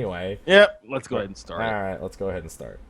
Anyway. Yep, let's go ahead and start. All right, let's go ahead and start.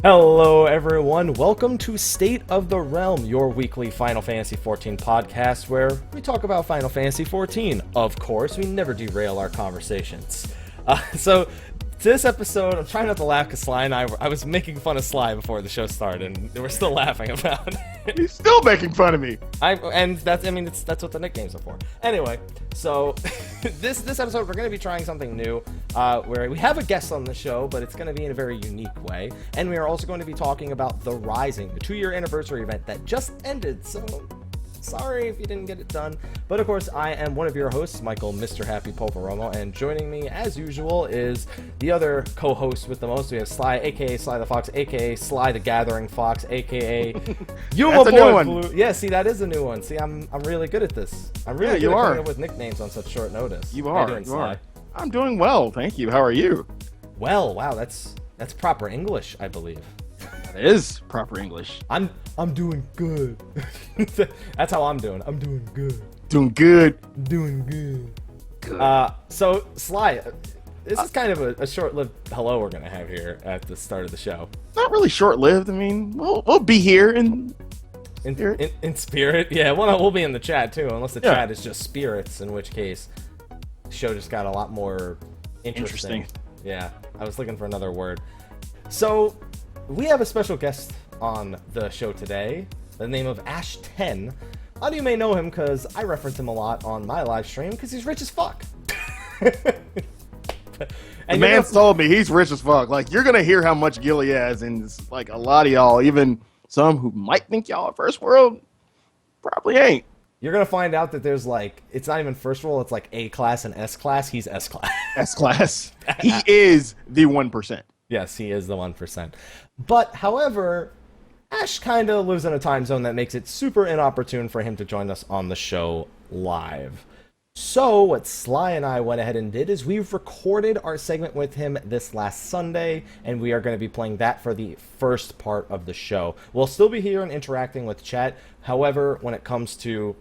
Hello everyone, welcome to State of the Realm, your weekly Final Fantasy XIV podcast where we talk about Final Fantasy XIV. Of course, we never derail our conversations. So, this episode, I'm trying not to laugh because Sly and I was making fun of Sly before the show started, and we're still laughing about it. He's still making fun of me. That's what the nicknames are for. Anyway, so this episode we're going to be trying something new, where we have a guest on the show, but it's going to be in a very unique way, and we are also going to be talking about The Rising, the 2-year anniversary event that just ended. So sorry if you didn't get it done, but of course I am one of your hosts, Michael, Mr. Happy Poveromo, and joining me as usual is the other co-host with the most. We have Sly, aka Slythefox, aka Slyakagreyfox, aka That's a new one. Blue. Yeah, see, that is a new one. See, I'm really good at this. I'm really good at coming up with nicknames on such short notice. You are. You are. I'm doing well, thank you. How are you? Well, wow, that's proper English, I believe. That is proper English. I'm doing good. That's how I'm doing. I'm doing good. Doing good. Doing good. So Sly, this is kind of a short-lived hello we're gonna have here at the start of the show. Not really short-lived. I mean, we'll be here in spirit. Yeah, we'll be in the chat too, unless the chat is just spirits, in which case the show just got a lot more interesting. Yeah, I was looking for another word. So we have a special guest on the show today, the name of Ashe10. A lot of you may know him because I reference him a lot on my live stream because he's rich as fuck. And the man told me he's rich as fuck. Like, you're gonna hear how much gil he has, and it's like a lot of y'all, even some who might think y'all are first world, probably ain't. You're gonna find out that there's like, it's not even first world, it's like A class and S class. He's S class. S class. He is the 1%. Yes, he is the 1%. But, however, Ashe kind of lives in a time zone that makes it super inopportune for him to join us on the show live. So, what Sly and I went ahead and did is we've recorded our segment with him this last Sunday, and we are going to be playing that for the first part of the show. We'll still be here and interacting with chat. However, when it comes to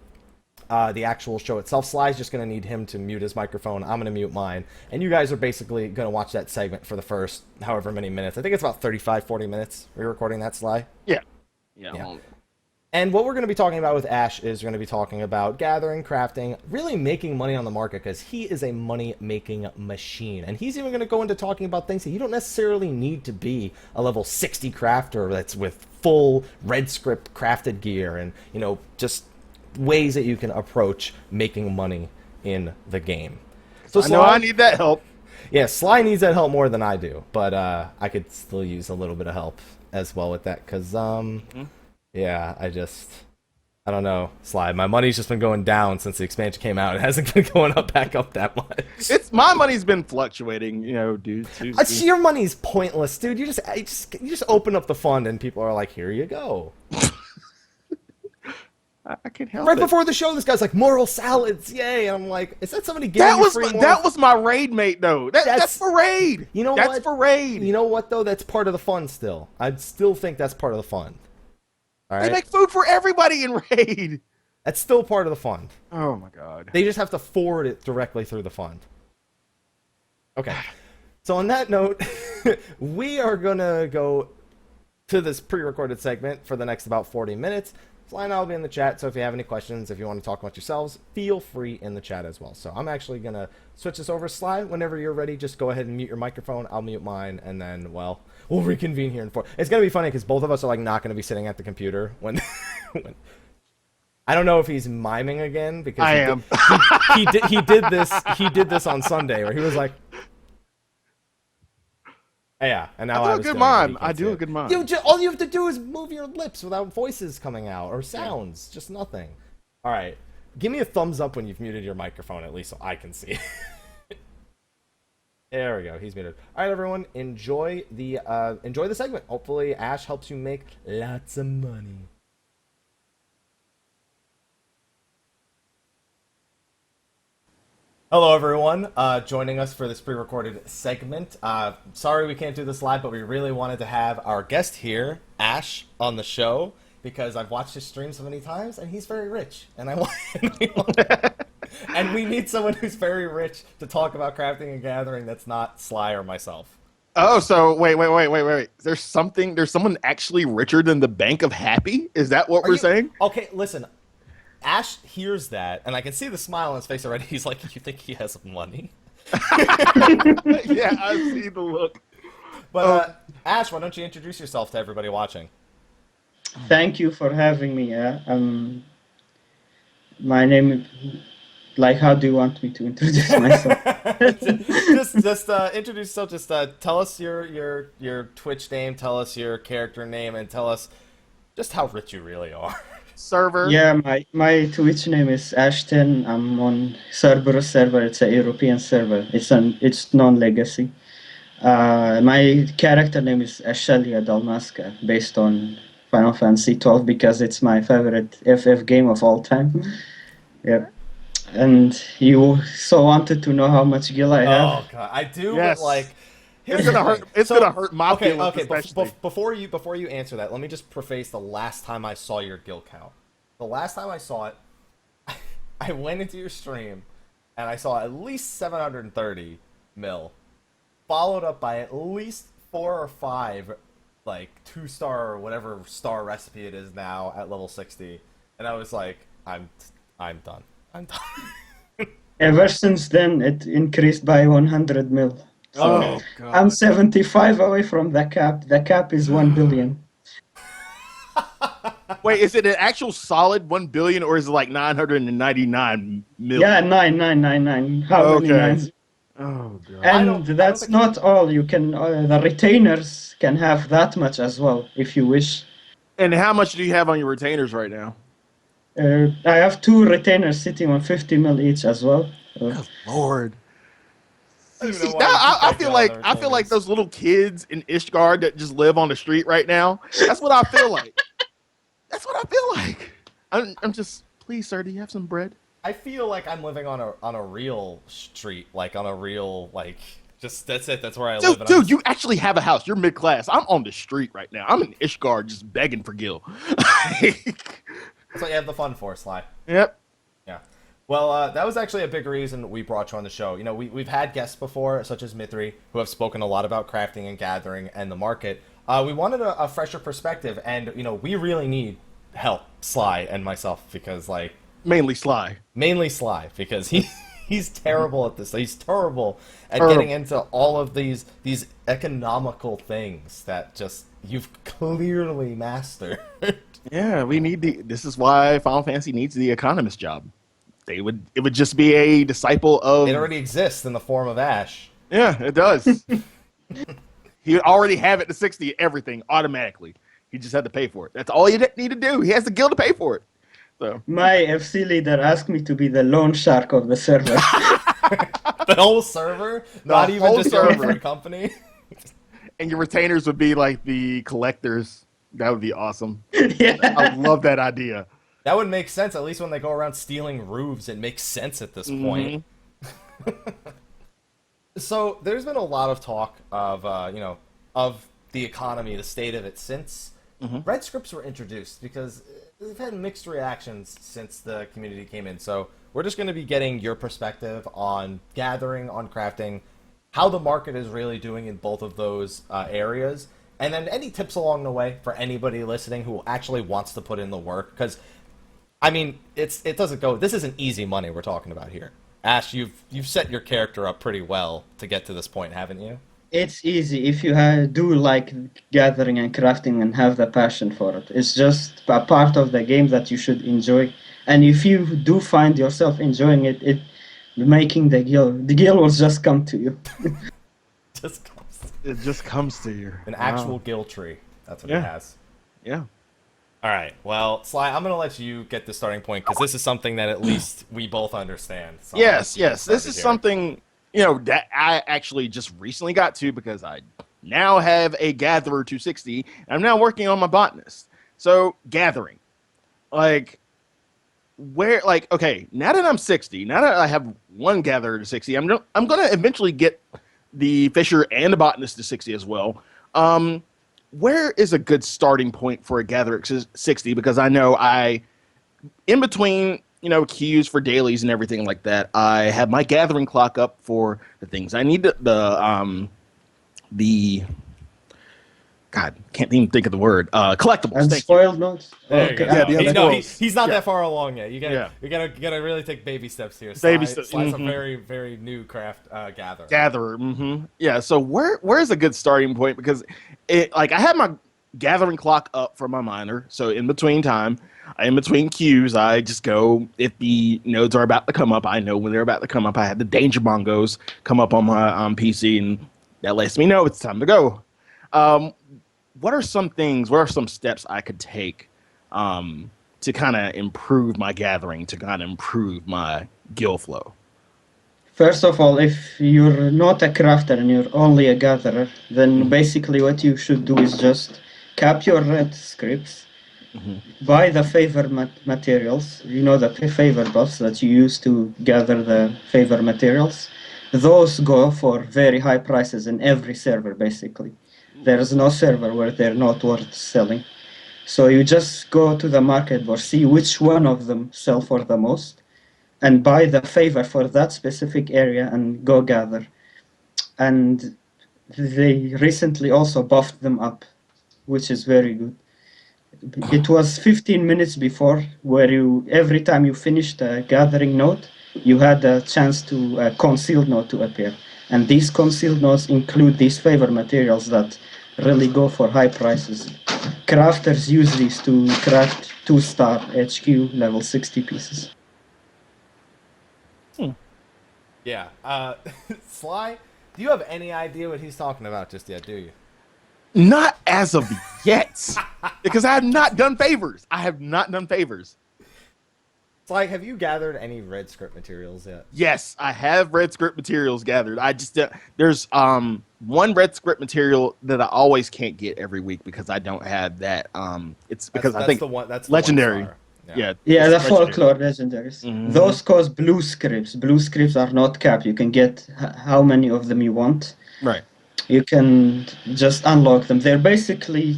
the actual show itself, Sly's just going to need him to mute his microphone. I'm going to mute mine. And you guys are basically going to watch that segment for the first however many minutes. I think it's about 35, 40 minutes. We're recording that, Sly? Yeah. And what we're going to be talking about with Ashe is we're going to be talking about gathering, crafting, really making money on the market, because he is a money-making machine. And he's even going to go into talking about things that you don't necessarily need to be a level 60 crafter that's with full red script crafted gear and, you know, just ways that you can approach making money in the game. So I know I need that help. Yeah, Sly needs that help more than I do, but I could still use a little bit of help as well with that, because yeah, I don't know, Sly. My money's just been going down since the expansion came out. It hasn't been going back up that much. My money's been fluctuating, you know, dude. Your money's pointless, dude. You just open up the fund and people are like, here you go. I can't help right it. Before the show, this guy's like, moral salads, yay! And I'm like, is that somebody giving you free that was my raid mate, though. That's for raid. You know that's what? That's for raid. You know what, though? That's part of the fun still. I'd still think that's part of the fun. All right? They make food for everybody in raid. That's still part of the fund. Oh, my God. They just have to forward it directly through the fund. Okay. So on that note, we are going to go to this pre-recorded segment for the next about 40 minutes. Sly and I will be in the chat, so if you have any questions, if you want to talk about yourselves, feel free in the chat as well. So I'm actually going to switch this over. Sly, whenever you're ready, just go ahead and mute your microphone. I'll mute mine, and then, well, we'll reconvene here in 4. It's going to be funny because both of us are like not going to be sitting at the computer when I don't know if he's miming again because I am. He did this on Sunday where he was like, yeah, and now I do a good mime. I do a good mime. All you have to do is move your lips without voices coming out or sounds, just nothing. All right. Give me a thumbs up when you've muted your microphone, at least so I can see. There we go. He's muted. All right, everyone. Enjoy the segment. Hopefully, Ashe helps you make lots of money. Hello, everyone. Joining us for this pre-recorded segment. Sorry we can't do this live, but we really wanted to have our guest here, Ashe, on the show because I've watched his stream so many times, and he's very rich, and and we need someone who's very rich to talk about crafting and gathering that's not Slyh or myself. Oh, so wait. There's someone actually richer than the Bank of Happy? Is that what we're saying? Okay, listen. Ashe hears that, and I can see the smile on his face already. He's like, you think he has money? Yeah, I see the look. But, Ashe, why don't you introduce yourself to everybody watching? Thank you for having me. My name is... Like, how do you want me to introduce myself? just introduce yourself. Just tell us your Twitch name, tell us your character name, and tell us just how rich you really are. Server. Yeah, my Twitch name is Ashe10. I'm on Cerberus server. It's a European server. It's non-legacy. My character name is Ashelia Dalmasca, based on Final Fantasy XII because it's my favorite FF game of all time. Yep. And you so wanted to know how much gil I have? Oh god, I do. Yes. But like, It's gonna hurt. It's gonna hurt my feelings, okay. especially. Before you answer that, let me just preface the last time I saw your gil count. The last time I saw it, I went into your stream, and I saw at least 730 mil, followed up by at least 4 or 5, like 2-star or whatever star recipe it is now at level 60, and I was like, I'm done. I'm done. Ever since then, it increased by 100 mil. So Oh god. I'm 75 away from the cap. The cap is 1 billion. Wait, is it an actual solid 1 billion or is it like 999 million? Yeah, 9999. How many Okay. nines? Oh god. And that's not all. You can the retainers can have that much as well if you wish. And how much do you have on your retainers right now? I have 2 retainers sitting on 50 mil each as well. Good lord. I don't even See, know why now you keep I that feel going like on I feel like retainers. those little kids in Ishgard that just live on the street right now. That's what I feel like. That's what I feel like. I'm just, please, sir, do you have some bread? I feel like I'm living on a real street, like on a real just that's it. That's where I live. And Dude, you actually have a house. You're mid class. I'm on the street right now. I'm in Ishgard just begging for Gil. That's what you have the fun for, Slyh. Yep. Yeah. Well, that was actually a big reason we brought you on the show. You know, we've had guests before, such as Mithri, who have spoken a lot about crafting and gathering and the market. We wanted a fresher perspective, and you know, we really need help, Slyh and myself, because Mainly Slyh. mainly Slyh, because he's terrible at this. He's terrible at getting into all of these economical things that just you've clearly mastered. Yeah, we need this is why Final Fantasy needs the economist job. It would just be a disciple of It already exists in the form of Ashe. Yeah, it does. He already have it to 60 everything automatically. He just had to pay for it. That's all you need to do. He has the guild to pay for it. So My FC leader asked me to be the loan shark of the server. The whole server, not even whole just your server. free company. and your retainers would be like the collectors. That would be awesome. Yeah. I love that idea. That would make sense. At least when they go around stealing roofs, it makes sense at this point. So there's been a lot of talk of of the economy, the state of it since red scripts were introduced, because they've had mixed reactions since the community came in. So we're just going to be getting your perspective on gathering, on crafting, how the market is really doing in both of those areas, and then any tips along the way for anybody listening who actually wants to put in the work. Because I mean, it doesn't go. This isn't easy money we're talking about here. Ashe, you've set your character up pretty well to get to this point, haven't you? It's easy if you do like gathering and crafting and have the passion for it. It's just a part of the game that you should enjoy. And if you do find yourself enjoying it making the guild will just come to you. Just comes. It just comes to you. An actual guild tree. That's what Yeah. it has. Yeah. All All right. Well, Sly, I'm going to let you get the starting point because this is something that at least we both understand. So Yes. This is here. something, that I actually just recently got to because I now have a Gatherer 260. And I'm now working on my botanist. So gathering, okay, now that I'm 60, now that I have one Gatherer to 60, I'm going to eventually get the Fisher and the botanist to 60 as well. Where is a good starting point for a Gatherer 60? Because I know in between, queues for dailies and everything like that, I have my gathering clock up for the things I need. God, can't even think of the word. Collectibles. And spoiled notes. There you go. Yeah, he's not that far along yet. You gotta really take baby steps here. Sly's a very, very new craft gatherer. Yeah. So where is a good starting point? Because I have my gathering clock up for my miner. So in between queues, I just go, if the nodes are about to come up, I know when they're about to come up. I have the danger bongos come up on my PC, and that lets me know it's time to go. What are some steps I could take to kind of improve my gathering, to kind of improve my guild flow? First of all, if you're not a crafter and you're only a gatherer, then basically what you should do is just cap your red scripts, buy the favor materials, the favor buffs that you use to gather the favor materials. Those go for very high prices in every server, basically. There's no server where they're not worth selling. So you just go to the market board, see which one of them sell for the most, and buy the favor for that specific area and go gather. And they recently also buffed them up, which is very good. It was 15 minutes before, where every time you finished a gathering node, you had a chance to a concealed node to appear. And these concealed nodes include these favor materials that really go for high prices. Crafters use these to craft 2-star HQ level 60 pieces. Yeah. Sly, do you have any idea what he's talking about just yet, do you? Not as of yet. Because I have not done favors. Sly, have you gathered any red script materials yet? Yes, I have red script materials gathered. I just there's one red script material that I always can't get every week because I don't have that. It's because I think that's legendary. Yeah, the folklore legendaries. Mm-hmm. Those cost blue scripts. Blue scripts are not capped. You can get how many of them you want. Right. You can just unlock them. They're basically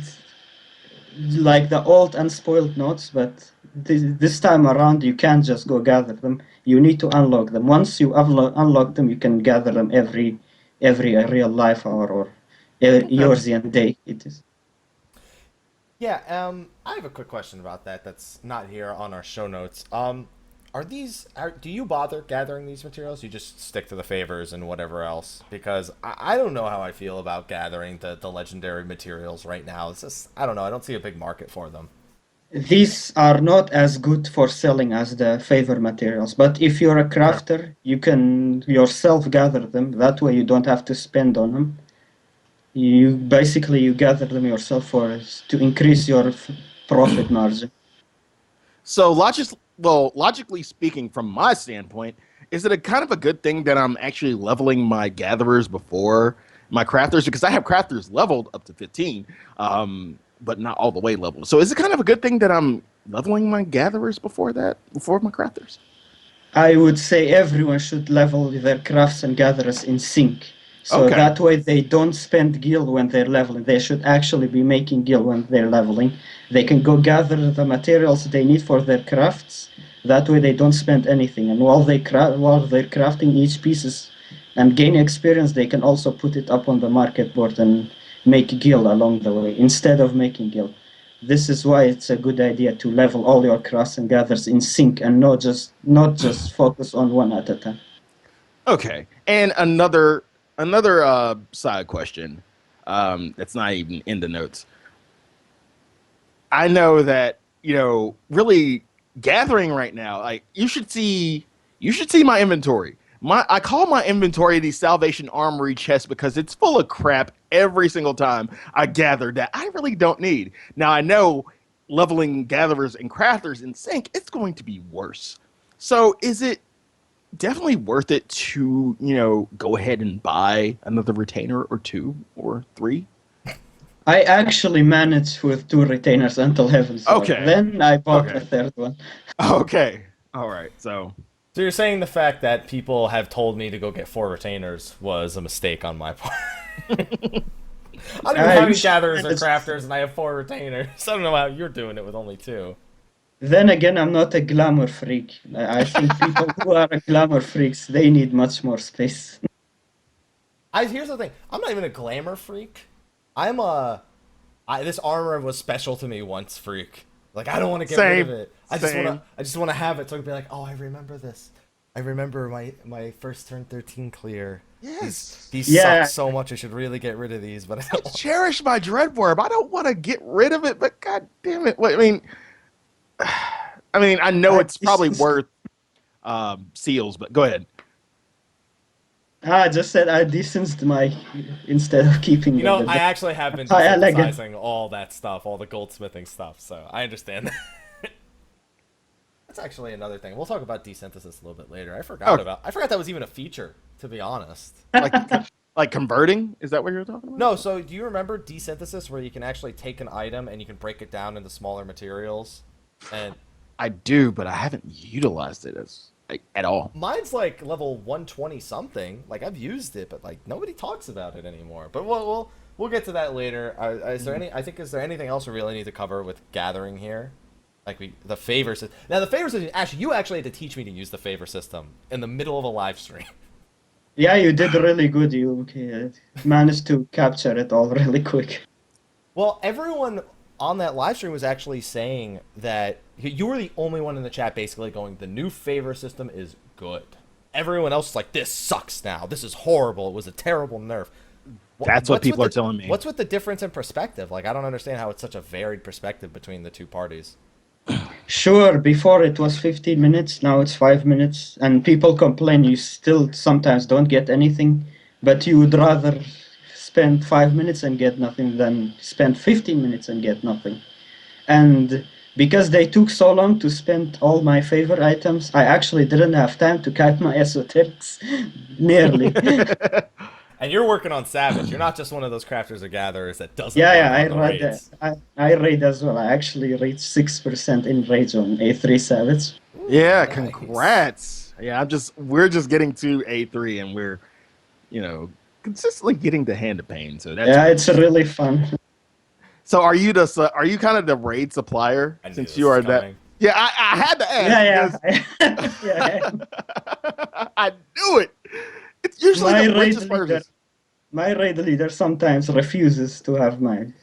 like the old unspoiled nodes, but this time around you can't just go gather them. You need to unlock them. Once you unlock them, you can gather them every real life hour or Eorzean day. It is. Yeah, I have a quick question about that. That's not here on our show notes. Do you bother gathering these materials? You just stick to the favors and whatever else? Because I don't know how I feel about gathering the legendary materials right now. It's just, I don't know. I don't see a big market for them. These are not as good for selling as the favor materials. But if you're a crafter, you can yourself gather them. That way you don't have to spend on them. You gather them yourself to increase your profit margin. So logically speaking, from my standpoint, is it a kind of a good thing that I'm actually leveling my gatherers before my crafters? Because I have crafters leveled up to 15, but not all the way leveled. So is it kind of a good thing that I'm leveling my gatherers before my crafters? I would say everyone should level their crafts and gatherers in sync. So that way they don't spend gil when they're leveling. They should actually be making gil when they're leveling. They can go gather the materials they need for their crafts. That way they don't spend anything. And while they're crafting each pieces and gain experience, they can also put it up on the market board and make gil along the way instead of making gil. This is why it's a good idea to level all your crafts and gathers in sync and not just focus on one at a time. Okay. And another side question that's not even in the notes. I know that, really gathering right now, like you should see my inventory. I call my inventory the Salvation Armory chest because it's full of crap every single time I gather that I really don't need. Now I know leveling gatherers and crafters in sync, it's going to be worse. So is it definitely worth it to, go ahead and buy another retainer or 2 or 3? I actually managed with 2 retainers until Heaven's Door. Okay. Then I bought Okay. a third one. Okay. All right. So you're saying the fact that people have told me to go get 4 retainers was a mistake on my part. I don't even have any gatherers or crafters, and I have 4 retainers. I don't know how you're doing it with only 2. Then again, I'm not a glamour freak. I think people who are glamour freaks, they need much more space. Here's the thing. I'm not even a glamour freak. This armor was special to me once, freak. Like, I don't want to get rid of it. I just want to have it so I can be like, oh, I remember this. I remember my first turn 13 clear. yes, These suck so much. I should really get rid of these, but I I don't. cherish my Dreadworm. I don't want to get rid of it, but god damn it! I mean, I know it's probably worth seals, but go ahead. I just said I distanced my instead of keeping it. I actually have been emphasizing all that stuff, all the goldsmithing stuff, so I understand that. That's actually another thing. We'll talk about desynthesis a little bit later. I forgot that was even a feature, to be honest. Like converting? Is that what you're talking about? No, so do you remember desynthesis, where you can actually take an item and you can break it down into smaller materials? And I do, but I haven't utilized it at all. mine's like level 120 something. Like, I've used it, but like nobody talks about it anymore. But we'll get to that later. Is there anything else we really need to cover with gathering here? Like the favor system. Now the favor system, Ashe, you actually had to teach me to use the favor system in the middle of a live stream. Yeah, you did really good. You managed to capture it all really quick. Well, everyone on that live stream was actually saying that you were the only one in the chat basically going, the new favor system is good. Everyone else is like, this sucks now. This is horrible. It was a terrible nerf. That's what people are telling me. What's with the difference in perspective? Like, I don't understand how it's such a varied perspective between the two parties. Sure, before it was 15 minutes, now it's 5 minutes, and people complain you still sometimes don't get anything, but you would rather spend 5 minutes and get nothing than spend 15 minutes and get nothing. And because they took so long to spend all my favorite items, I actually didn't have time to count my esoterics, nearly. And you're working on Savage. You're not just one of those crafters or gatherers that doesn't. I raid that. I raid as well. I actually reached 6% in rage on A3 Savage. Yeah, Nice. congrats. Yeah, we're just getting to A3 and we're, consistently getting the Hand of Pain. So that's it's really fun. So are you kind of the raid supplier since you are that? Yeah, I had to ask. Yeah. I knew it. It's usually the richest person. My raid leader sometimes refuses to have me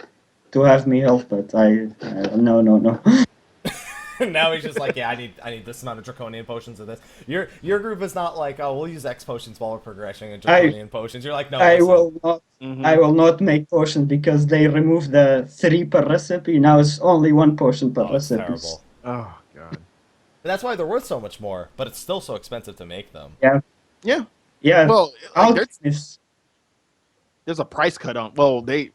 help, but no. Now he's just like, yeah, I need this amount of draconian potions of this. Your group is not like, oh, we'll use X potions while we're progressing and draconian potions. You're like, no, I will not make potions because they removed the 3 per recipe. Now it's only 1 potion per recipe. Terrible. Oh god. But that's why they're worth so much more, but it's still so expensive to make them. Yeah. Yeah. Well, there's a price cut on. Well, the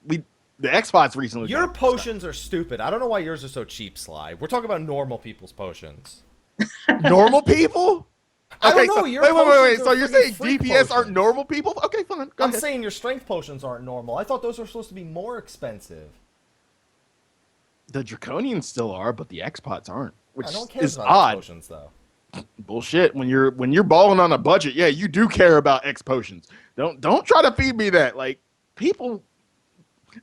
Xbox recently. Your potions are stupid. I don't know why yours are so cheap, Sly. We're talking about normal people's potions. Normal people? I don't know. So, Your wait. potions So are you're saying freaking freak DPS potions. aren't normal people? Okay, fine. Go I'm ahead. saying your strength potions aren't normal. I thought those were supposed to be more expensive. The Draconians still are, but the Xbots aren't, which I don't care is about odd. potions though. Bullshit. When you're balling on a budget, yeah, you do care about X potions. Don't try to feed me that. Like, people.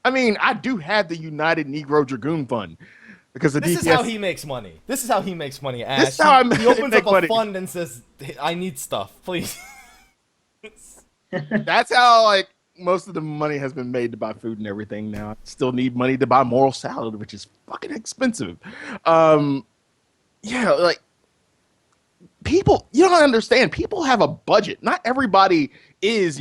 I mean, I do have the United Negro Dragoon Fund because the This DPS. is how he makes money. This is how he makes money, Ash. This is how he opens make up a money. fund and says, I need stuff, please. That's how like most of the money has been made to buy food and everything. Now I still need money to buy moral salad, which is fucking expensive. Yeah, like people, you don't understand. People have a budget. Not everybody is,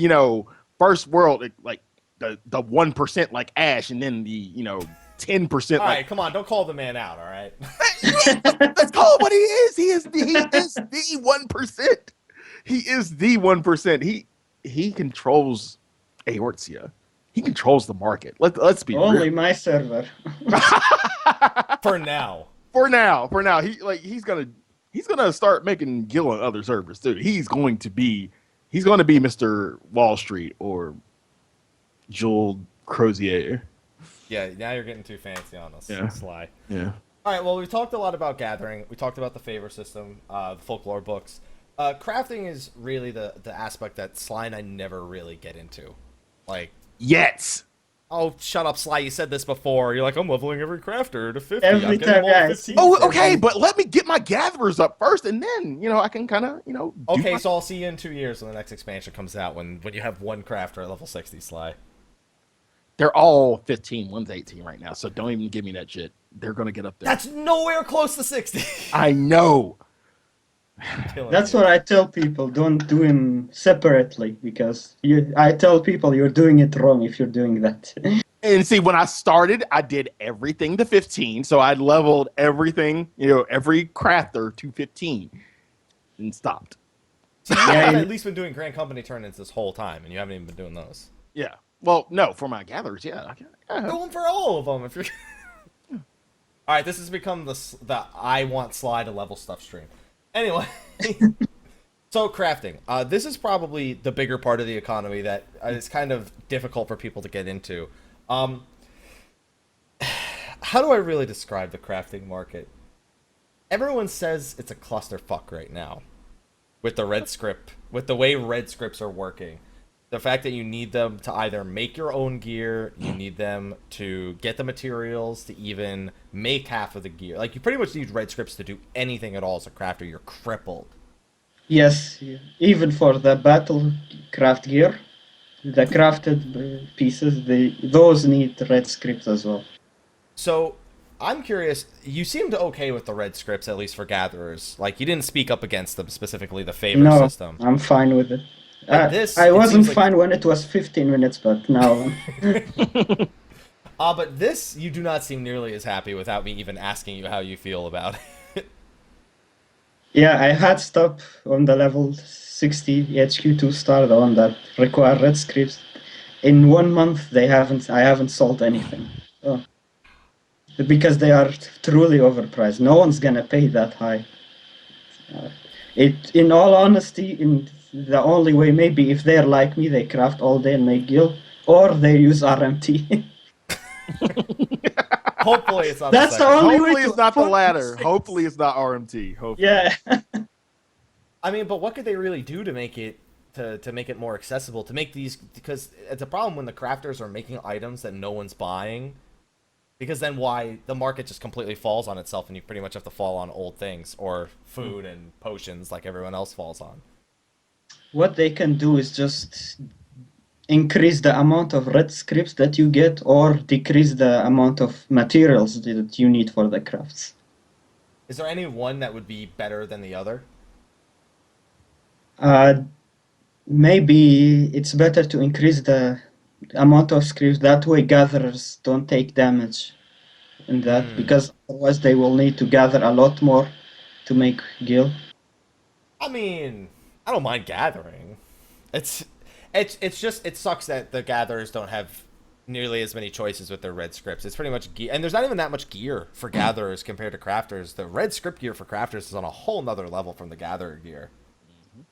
first world like the 1% like Ashe, and then the 10% All like. right, come on, don't call the man out, all right? Let's call him what he is. He is the 1%. He is the 1%. He controls Aortia. he controls the market. Let's be Only real. my server. For now. For now, he's gonna start making Gil on other servers too. He's going to be Mr. Wall Street or Joel Crozier. Yeah, now you're getting too fancy on us, Yeah. Sly. Yeah. All right, well, we talked a lot about gathering. We talked about the favor system, the folklore books. Crafting is really the aspect that Sly and I never really get into. Like, Yet. oh, shut up, Sly. You said this before. You're like, I'm leveling every crafter to 50. Every I'm getting time, them all yeah, to it's- 15. Oh, okay, but let me get my gatherers up first, and then I can kind of do Okay, my- so I'll see you in 2 years when the next expansion comes out, when you have one crafter at level 60, Sly. They're all 15. One's 18 right now, so don't even give me that shit. They're gonna get up there. That's nowhere close to 60. I know. That's what I tell people. Don't do them separately because I tell people you're doing it wrong if you're doing that. And see, when I started, I did everything to 15, so I leveled everything, every crafter to 15, and stopped. So you Yeah, have you- at least been doing Grand Company turn-ins this whole time, and you haven't even been doing those. Yeah. Well, no, for my gatherers, yeah. Do them for all of them if you're. All right, this has become the I want Sly to level stuff stream. Anyway, so crafting. This is probably the bigger part of the economy that is kind of difficult for people to get into. How do I really describe the crafting market? Everyone says it's a clusterfuck right now with the red script, with the way red scripts are working. The fact that you need them to either make your own gear, you need them to get the materials to even make half of the gear. Like, you pretty much need red scripts to do anything at all as a crafter. You're crippled. Yes, even for the battle craft gear, the crafted pieces, those need red scripts as well. So, I'm curious, you seemed okay with the red scripts, at least for gatherers. Like, you didn't speak up against them, specifically the favor No, system. I'm fine with it. But this, I it wasn't seems like- fine when it was 15 minutes, but now. But this, you do not seem nearly as happy without me even asking you how you feel about it. Yeah, I had stop on the level 60 HQ2 star, the one that require red scripts. In 1 month, I haven't sold anything. Oh. Because they are truly overpriced. No one's gonna pay that high. In all honesty, the only way, maybe if they're like me, they craft all day and make guild, or they use RMT. Hopefully it's not That's the the second. only Hopefully way to it's not the afford latter. six. Hopefully it's not RMT. Hopefully. Yeah. I mean, but what could they really do to make it to make it more accessible? To make these, because it's a problem when the crafters are making items that no one's buying. Because then the market just completely falls on itself, and you pretty much have to fall on old things or food and potions like everyone else falls on. What they can do is just increase the amount of red scripts that you get, or decrease the amount of materials that you need for the crafts. Is there any one that would be better than the other? Maybe it's better to increase the amount of scripts. That way, gatherers don't take damage in that, because otherwise they will need to gather a lot more to make guild. I mean, I don't mind gathering. It's just, it sucks that the gatherers don't have nearly as many choices with their red scripts. It's pretty much gear, and there's not even that much gear for gatherers compared to crafters. The red script gear for crafters is on a whole nother level from the gatherer gear.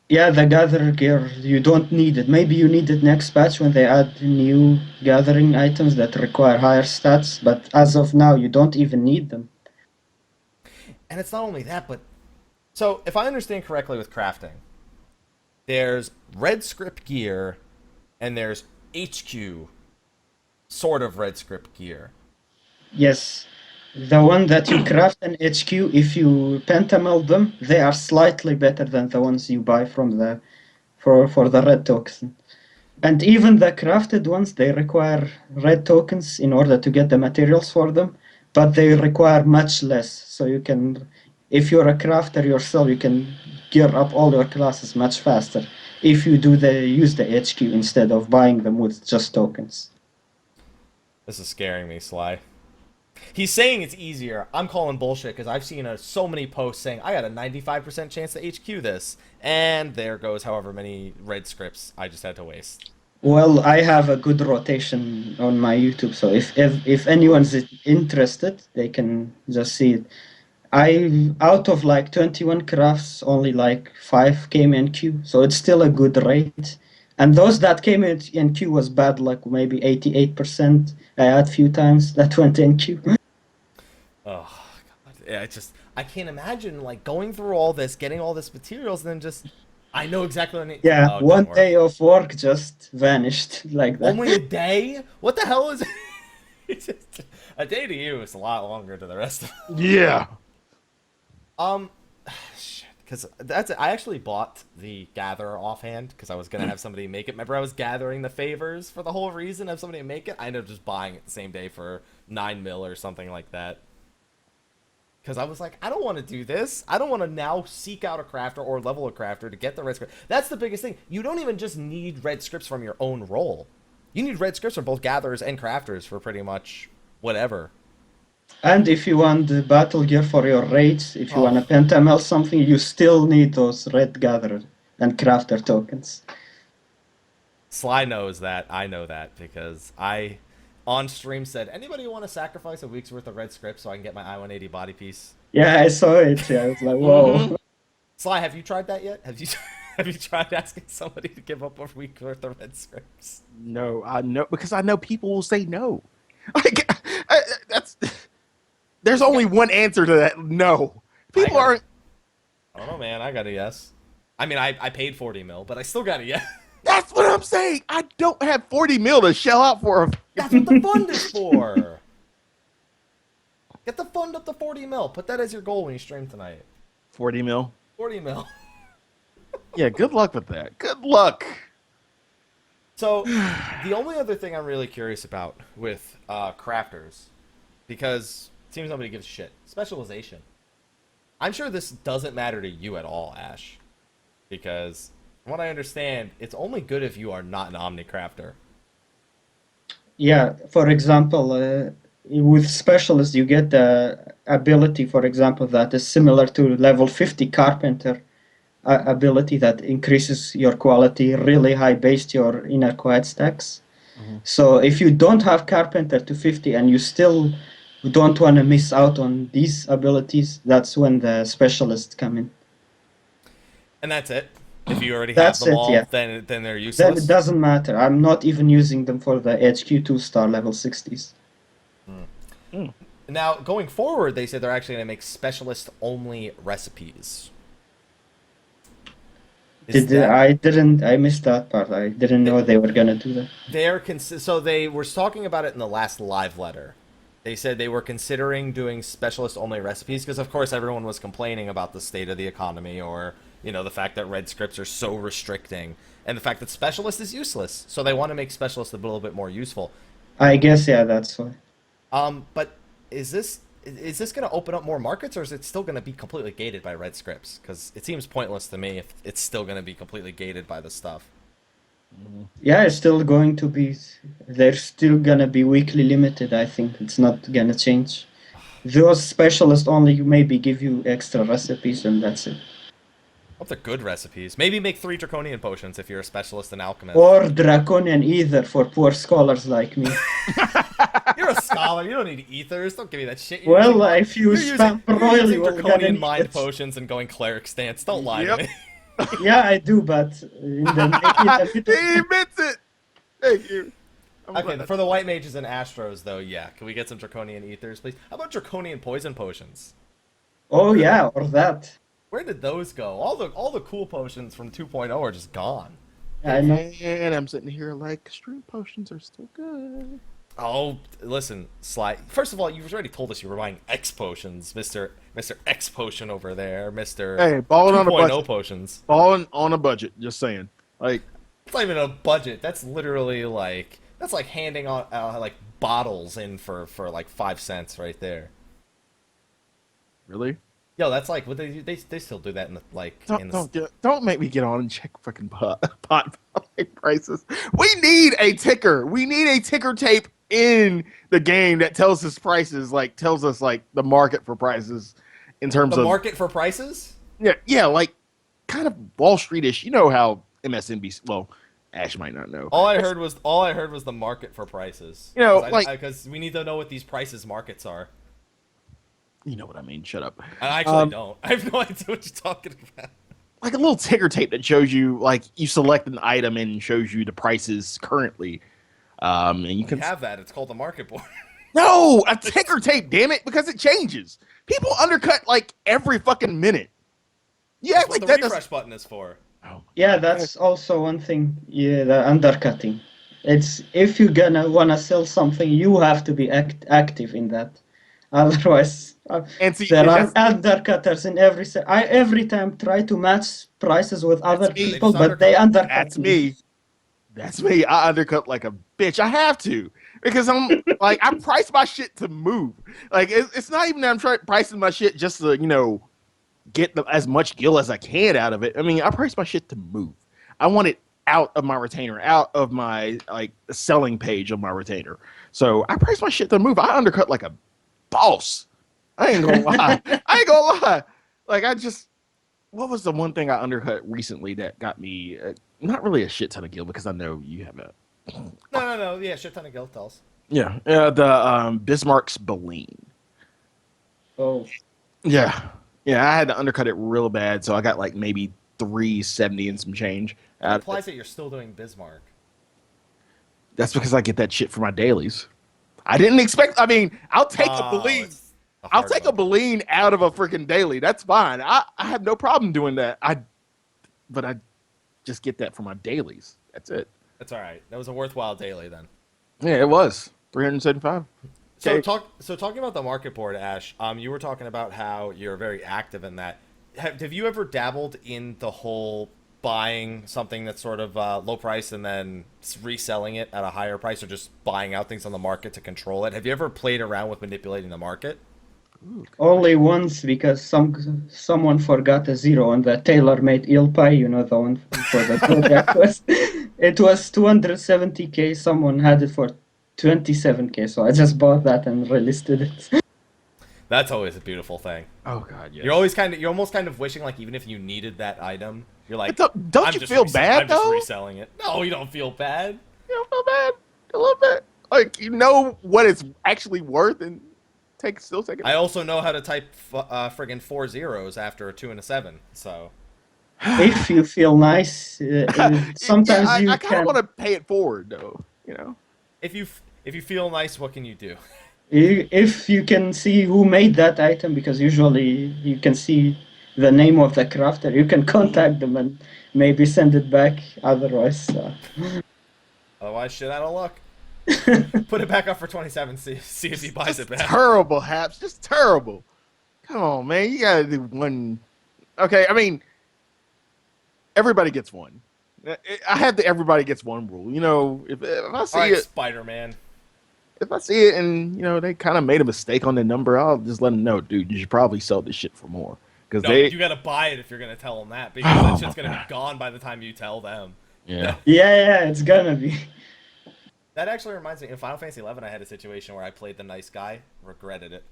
Yeah, the gatherer gear, you don't need it. Maybe you need it next patch when they add new gathering items that require higher stats, but as of now, you don't even need them. And it's not only that, but so if I understand correctly with crafting, there's red script gear and there's HQ sort of red script gear. Yes, the one that you craft in HQ, if you pentameld them, they are slightly better than the ones you buy from for the red token. And even the crafted ones, they require red tokens in order to get the materials for them, but they require much less. So you can, if you're a crafter yourself, you can gear up all your classes much faster if you use the HQ instead of buying them with just tokens. This is scaring me, Sly. He's saying it's easier. I'm calling bullshit because I've seen so many posts saying I got a 95% chance to HQ this, and there goes however many red scripts I just had to waste. Well, I have a good rotation on my YouTube, so if anyone's interested, they can just see it. I out of like 21 crafts, only like 5 came in queue, so it's still a good rate. And those that came in queue was bad, like maybe 88%. I had few times that went in queue. Oh God, yeah, I can't imagine like going through all this, getting all this materials, and then just I know exactly what I need. Yeah, Oh, it one didn't work. day of work just vanished like that. Only a day? What the hell is it? It's just, a day to you is a lot longer to the rest of us. Yeah. Shit, because I actually bought the gatherer offhand because I was gonna have somebody make it. Remember, I was gathering the favors for the whole reason of somebody to make it. I ended up just buying it the same day for 9 mil or something like that. Because I was like, I don't want to do this. I don't want to now seek out a crafter or level a crafter to get the red script. That's the biggest thing. You don't even just need red scripts from your own role. You need red scripts from both gatherers and crafters for pretty much whatever. And if you want the battle gear for your raids, if you want a pentamel something, you still need those red gatherer and crafter tokens. Sly knows that. I know that because I, on stream, said, anybody want to sacrifice a week's worth of red scripts so I can get my I-180 body piece? Yeah, I saw it. Yeah, I was like, whoa. Sly, have you tried that yet? Have you tried asking somebody to give up a week's worth of red scripts? No, I know because I know people will say no. Like that's there's only one answer to that. No, people aren't. I don't know, man. I got a yes. I mean, I paid 40 mil, but I still got a yes. That's what I'm saying. I don't have 40 mil to shell out for. That's what the fund is for. Get the fund up to 40 mil. Put that as your goal when you stream tonight. 40 mil. 40 mil. Yeah, good luck with that. Good luck. So, the only other thing I'm really curious about with crafters, because it seems nobody gives a shit, specialization. I'm sure this doesn't matter to you at all, Ashe, because from what I understand, it's only good if you are not an omni-crafter. Yeah, for example, with specialists, you get the ability, for example, that is similar to level 50 carpenter ability that increases your quality really high based your inner quiet stacks. So if you don't have carpenter to 50 and you still don't want to miss out on these abilities, that's when the specialists come in. And that's it. If you already That's have them it, all, yeah. then they're Then useless. it doesn't matter. I'm not even using them for the HQ 2-star level 60s. Now, going forward, they said they're actually going to make specialist-only recipes. I missed that part. I didn't know they were gonna do that. So they were talking about it in the last live letter. They said they were considering doing specialist-only recipes because, of course, everyone was complaining about the state of the economy or, the fact that red scripts are so restricting and the fact that specialist is useless. So they want to make specialist a little bit more useful. I guess, yeah, that's why. But is this going to open up more markets, or is it still going to be completely gated by red scripts? Because it seems pointless to me if it's still going to be completely gated by the stuff. Yeah, it's still going to be. They're still gonna be weekly limited. I think it's not gonna change. Those specialists only maybe give you extra recipes, and that's it. Hope they're good recipes. Maybe make 3 draconian potions if you're a specialist in alchemist. Or draconian ether for poor scholars like me. You're a scholar. You don't need ethers. Don't give me that shit. Well, if you spam you're royal, using you will get draconian it. mind potions and going cleric stance. Don't lie to me. Yeah, I do, but in the He admits it. Thank you. Okay, for the white mages and astros, though, yeah. Can we get some draconian ethers, please? How about draconian poison potions? Oh yeah, or that. Where did those go? All the cool potions from 2.0 are just gone. I know. And I'm sitting here like stream potions are still good. Oh, listen, Sly. First of all, you've already told us you were buying X potions, Mr. X potion over there, Mr. Hey, balling on a 2.0 budget. potions. Balling on a budget. Just saying. Like, It's not even a budget. That's literally like handing out like bottles in for like 5 cents right there. really? Yo, that's like what they still do that in the like Don't make me get on and check fucking pot prices. We need a ticker. We need a ticker tape in the game that tells us prices, like tells us like the market for prices in terms the of market for prices. yeah, like kind of Wall Streetish. You know how MSNBC, well, Ashe might not know. All I heard was the market for prices. You know, because we need to know what these prices markets are. You know what I mean? Shut up. I actually don't. I have no idea what you're talking about. Like a little ticker tape that shows you, like, you select an item and shows you the prices currently. And you can have that. It's called the market board. No, a ticker tape, damn it, because it changes. People undercut like every fucking minute. Yeah, That's like what that the refresh button is for. Oh, Yeah, that's also one thing. Yeah, the undercutting. It's if you're gonna wanna sell something, you have to be active in that. Otherwise, and see, there and are undercutters in every. I every time try to match prices with other me. people, They just but they undercut that's me. That's me. I undercut like a bitch. I have to because I'm like I price my shit to move. Like it's not even that I'm pricing my shit just to get as much gil as I can out of it. I mean, I price my shit to move. I want it out of my retainer, out of my like selling page of my retainer. So I price my shit to move. I undercut like a boss. I ain't gonna lie. I ain't gonna lie. Like what was the one thing I undercut recently that got me not really a shit ton of gil because I know you have a No. Yeah, shit ton of guild tells. yeah the Bismarck's Baleen. Oh, Yeah. I had to undercut it real bad, so I got like maybe 370 and some change. It implies that you're still doing Bismarck. That's because I get that shit for my dailies. I didn't expect. I mean, I'll take a Baleen. I'll take a Baleen out of a freaking daily. That's fine. I have no problem doing that. But I just get that for my dailies. That's it. That's all right. That was a worthwhile daily then. Yeah, it was 375. So talking about the market board, Ashe, you were talking about how you're very active in that. Have you ever dabbled in the whole buying something that's sort of low price and then reselling it at a higher price, or just buying out things on the market to control it? Have you ever played around with manipulating the market? only once because someone forgot a zero on the tailor-made eel pie. You know, the one for the project quest. It was 270k. Someone had it for 27k, so I just bought that and relisted it. That's always a beautiful thing. Oh god, yeah. You're almost kind of wishing, like, even if you needed that item, you're like, don't you feel bad I'm though? just reselling it. No, you don't feel bad. You don't feel bad a little bit. Like you know what it's actually worth, and still take it. I also know how to type friggin' 4 zeros after a 2 and a 7. So If you feel nice, sometimes I you kind of can. want to pay it forward though. You know. if you feel nice, what can you do? If you can see who made that item, because usually you can see the name of the crafter, you can contact them and maybe send it back. Otherwise, Otherwise, shit out of luck. Put it back up for 27. See if he buys it back. Terrible, Haps. Just terrible. Come on, man. You gotta do one. Okay, I mean, everybody gets one. I have the everybody gets one rule. You know, if I see it, Spider-Man. if I see it and they kind of made a mistake on the number, I'll just let them know, dude. You should probably sell this shit for more because you gotta buy it if you're gonna tell them that, because that shit's gonna be gone by the time you tell them. Yeah. yeah, it's gonna be. That actually reminds me. In Final Fantasy XI, I had a situation where I played the nice guy, regretted it.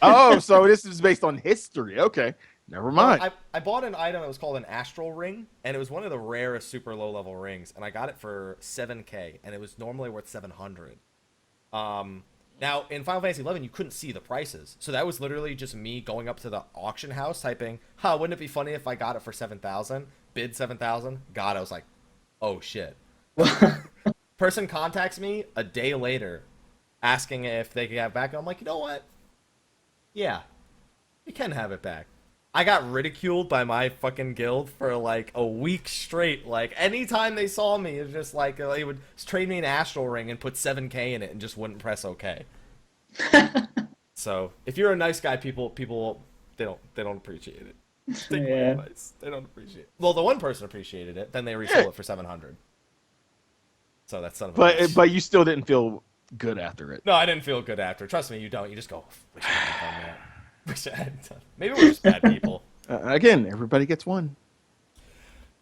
Oh, so this is based on history. Okay, never mind. I bought an item that was called an astral ring, and it was one of the rarest super low level rings, and I got it for 7k, and it was normally worth 700. Now in Final Fantasy XI, you couldn't see the prices, so that was literally just me going up to the auction house, typing, wouldn't it be funny if I got it for 7,000? Bid 7,000. God, I was like, oh shit. Person contacts me a day later, asking if they could have it back. I'm like, you know what? Yeah, you can have it back. I got ridiculed by my fucking guild for like a week straight. Like anytime they saw me, it's just like they would trade me an astral ring and put 7k in it and just wouldn't press OK. So if you're a nice guy, people they don't appreciate it. Take my advice. They don't appreciate it. Well, the one person appreciated it, then they resold it for 700. So that's son of a bitch. But you still didn't feel good after it. No, I didn't feel good after. Trust me, you don't. You just go, wish I hadn't done that. Wish I hadn't done. Maybe we're just bad people. Again, everybody gets one.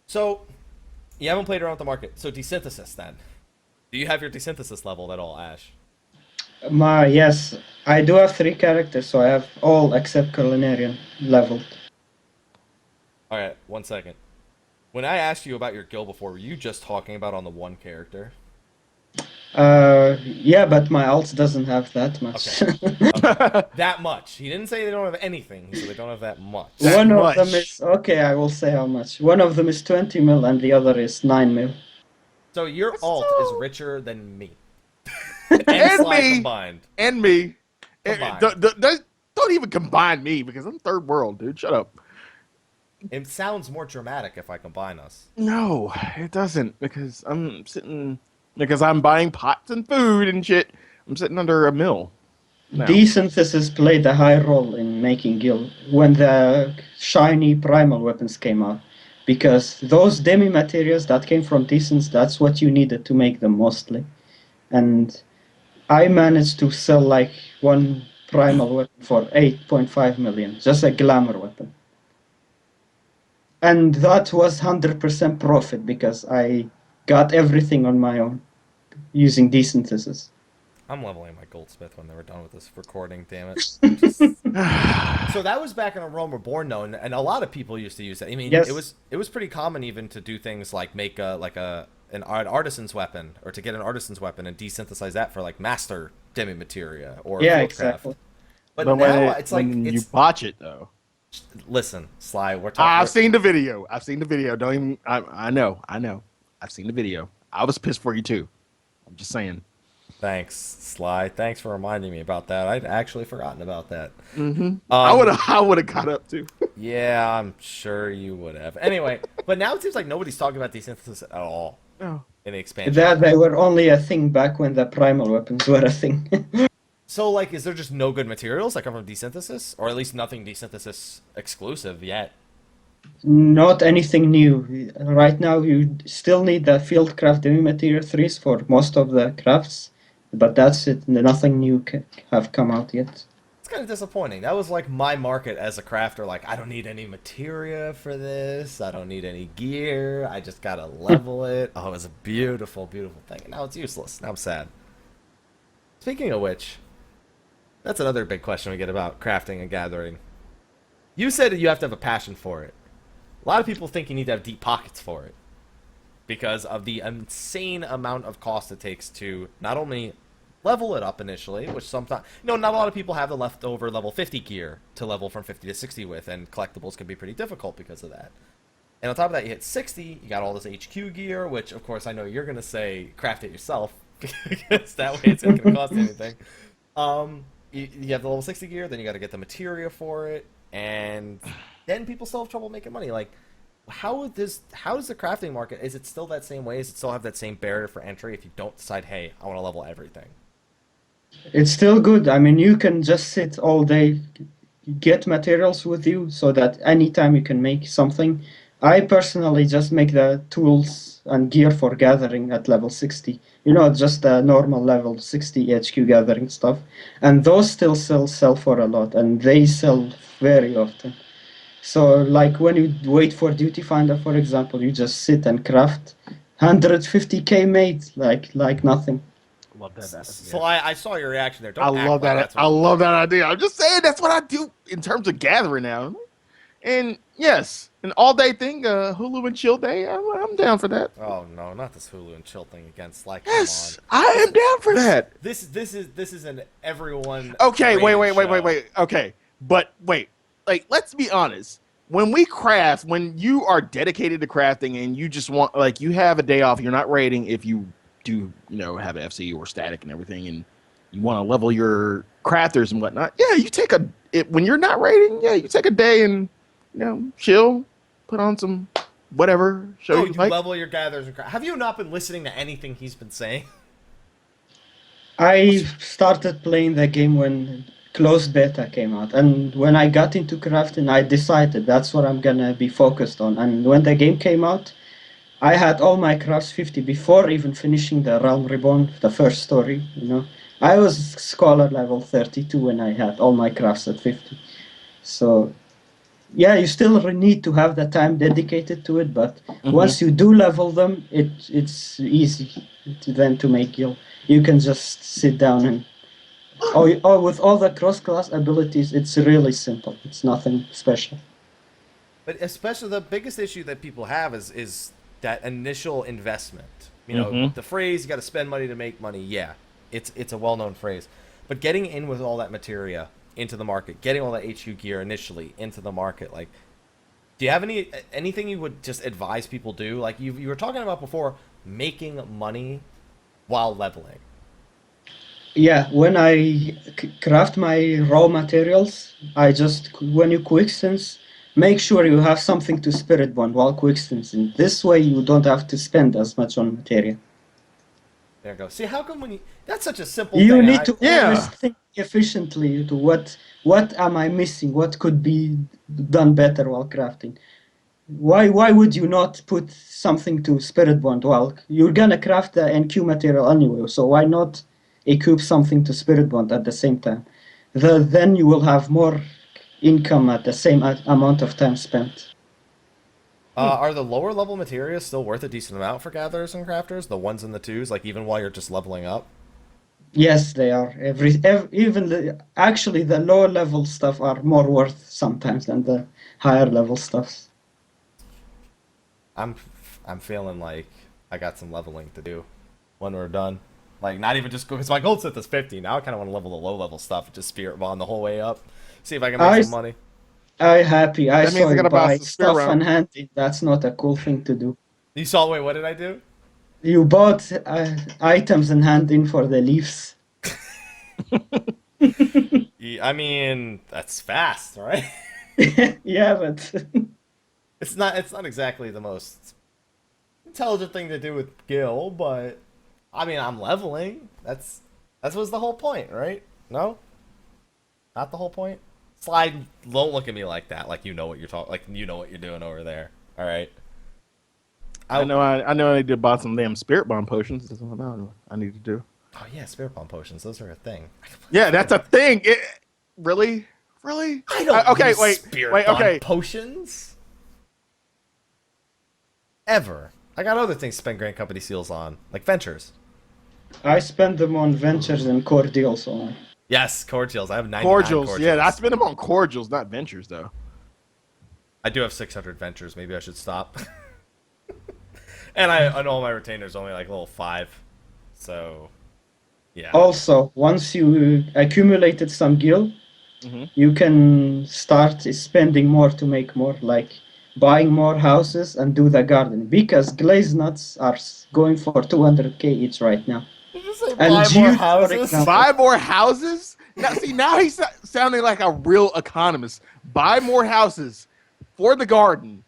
So, you haven't played around with the market. So, desynthesis then. Do you have your desynthesis leveled at all, Ashe? Yes, I do have 3 characters, so I have all except Culinarian leveled. Alright, 1 second. When I asked you about your guild before, were you just talking about on the one character? Yeah, but my alt doesn't have that much. Okay. That much. He didn't say they don't have anything. He said they don't have that much. That One of much. them is okay. I will say how much. One of them is 20 mil, and the other is 9 mil. So your alt is richer than me. And Sly me. combined. And me. Combined. Don't even combine me because I'm third world, dude. Shut up. It sounds more dramatic if I combine us. No, it doesn't because because I'm buying pots and food and shit. I'm sitting under a mill. No. Desynthesis played a high role in making guild when the shiny primal weapons came out, because those demi materials that came from desynths, that's what you needed to make them mostly. And I managed to sell like one primal weapon for 8.5 million, just a glamour weapon. And that was 100% profit because I got everything on my own using desynthesis. I'm leveling my goldsmith when they were done with this recording, damn it. So that was back in A Realm Reborn, though, and a lot of people used to use that. I mean, yes. it was pretty common even to do things like make an artisan's weapon, or to get an artisan's weapon and desynthesize that for like master demi materia or Yeah, fieldcraft. exactly. But when now it's like you botch it though. Listen, Sly, we're talking. I've seen the video. Don't even. I know. I've seen the video. I was pissed for you too. I'm just saying. Thanks, Sly. Thanks for reminding me about that. I'd actually forgotten about that. Mm-hmm. I would have got up too. Yeah, I'm sure you would have. Anyway, but now it seems like nobody's talking about desynthesis at all Oh. in the expansion. That they were only a thing back when the primal weapons were a thing. So, like, is there just no good materials that come from desynthesis? Or at least nothing desynthesis exclusive yet? Not anything new. Right now, you still need the fieldcraft demi material 3s for most of the crafts, but that's it. Nothing new have come out yet. It's kind of disappointing. That was, like, my market as a crafter. Like, I don't need any materia for this. I don't need any gear. I just gotta level it. Oh, it was a beautiful, beautiful thing. And now it's useless. Now I'm sad. Speaking of which, that's another big question we get about crafting and gathering. You said that you have to have a passion for it. A lot of people think you need to have deep pockets for it because of the insane amount of cost it takes to not only level it up initially, which sometimes, not a lot of people have the leftover level 50 gear to level from 50 to 60 with, and collectibles can be pretty difficult because of that. And on top of that, you hit 60, you got all this HQ gear, which of course I know you're going to say craft it yourself because that way it's not going to cost anything. You have the level 60 gear, then you got to get the materia for it, and then people still have trouble making money. Like, how does the crafting market, is it still that same way? Does it still have that same barrier for entry if you don't decide, hey, I want to level everything? It's still good. I mean, you can just sit all day, get materials with you, so that anytime you can make something. I personally just make the tools and gear for gathering at level 60. Just the normal level 60 HQ gathering stuff. And those still sell for a lot, and they sell very often. So, like, when you wait for Duty Finder, for example, you just sit and craft 150k made, like nothing. Love that. So I saw your reaction there. Don't I act love like that. that's what I love that idea. I'm just saying that's what I do in terms of gathering now. And yes, an all-day thing, Hulu and chill day. I'm down for that. Oh no, not this Hulu and chill thing again. Slyh, come Yes, on. I am down for that. This is an everyone. Okay, wait. show. Okay, but wait. Like, let's be honest. When we craft, when you are dedicated to crafting and you just want, like, you have a day off, you're not raiding if you do, have an FC or static and everything, and you want to level your crafters and whatnot. Yeah, you take when you're not raiding, yeah, you take a day and, chill, put on some whatever show you like. Level your gatherers and have you not been listening to anything he's been saying? I started playing the game when closed beta came out, and when I got into crafting, I decided that's what I'm gonna be focused on. And when the game came out, I had all my crafts 50 before even finishing the Realm Reborn, the first story. I was scholar level 32 when I had all my crafts at 50. So yeah, you still need to have the time dedicated to it, but once you do level them, it's easy to make guild. You can just sit down and with all the cross-class abilities, it's really simple. It's nothing special. But especially the biggest issue that people have is that initial investment. You know, the phrase "you got to spend money to make money." Yeah, it's a well-known phrase, but getting in with all that materia into the market, getting all that HQ gear initially into the market, like, do you have anything you would just advise people do? Like you were talking about before, making money while leveling. Yeah, when I craft my raw materials, I just, when you quicksense, make sure you have something to spirit bond while quicksensing. This way you don't have to spend as much on material. There you go. See, how come when you... That's such a simple You thing. need to always think efficiently to what am I missing? What could be done better while crafting? Why would you not put something to spirit bond while you're gonna craft the NQ material anyway? So why not equip something to spirit bond at the same time? Then you will have more income at the same amount of time spent. Are the lower level materials still worth a decent amount for gatherers and crafters? The ones and the twos, like even while you're just leveling up? Yes, they are. Actually, the lower level stuff are more worth sometimes than the higher level stuffs. I'm feeling like I got some leveling to do when we're done. Like, not even just because my gold set is 50. Now I kind of want to level the low level stuff, just spirit bond the whole way up. See if I can make some money. I happy. I That means saw I you gotta buy buy some stuff spirit and hunting. That's not a cool thing to do. You saw, wait, what did I do? You bought items and hunting for the leaves. I mean, that's fast, right? Yeah, but It's not exactly the most intelligent thing to do with Gil, but I mean, I'm leveling. That was the whole point, right? No? Not the whole point? Slyh, don't look at me like that, like you know what you're talking, like you know what you're doing over there. All right. I know I need to buy some damn spirit bomb potions. That's what I need to do. Oh yeah, spirit bomb potions. Those are a thing. Yeah, that's a thing. Really? I don't okay, use wait, spirit bomb okay. potions. Ever. I got other things to spend Grand Company seals on, like ventures. I spend them on ventures and cordials on. Yes, cordials. I have 99 Cordials. cordials. Yeah, I spend them on cordials, not ventures, though. I do have 600 ventures. Maybe I should stop. And I know my retainers only like level 5. So, yeah. Also, once you accumulated some gil, you can start spending more to make more, like buying more houses and do the garden. Because glaze nuts are going for 200k each right now. Did you say And buy more houses? Buy more houses? Now he's sounding like a real economist. Buy more houses for the garden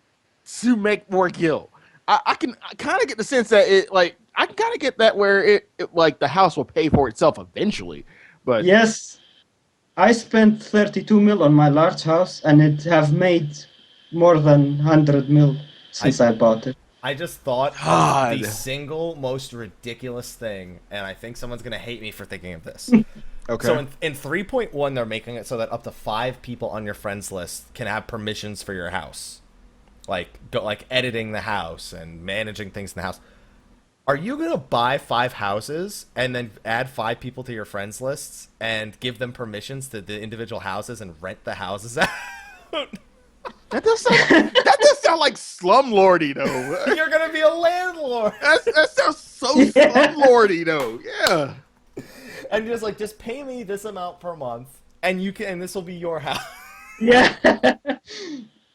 to make more gil. I can kind of get the sense that I can kind of get that where it like the house will pay for itself eventually. But Yes, I spent 32 mil on my large house, and it have made more than 100 mil since I bought it. I just thought God. of the single most ridiculous thing, and I think someone's going to hate me for thinking of this. okay. So in 3.1, they're making it so that up to 5 people on your friends list can have permissions for your house. Like editing the house and managing things in the house. Are you going to buy 5 houses and then add 5 people to your friends lists and give them permissions to the individual houses and rent the houses out? That does sound like slumlordy though. You're going to be a landlord. That sounds so slumlordy though. Yeah. And just pay me this amount per month and this will be your house. Yeah.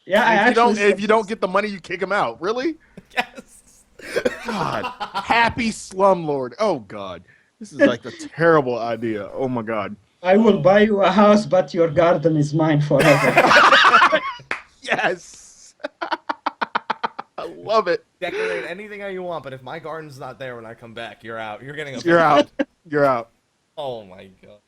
Yeah, If you don't get the money, you kick him out. Really? Yes. God, happy slumlord. Oh God, this is like a terrible idea. Oh my God. I will buy you a house, but your garden is mine forever. Yes. I love it. Decorate anything how you want, but if my garden's not there when I come back, you're out. You're getting a You're out. You're out. Oh my God.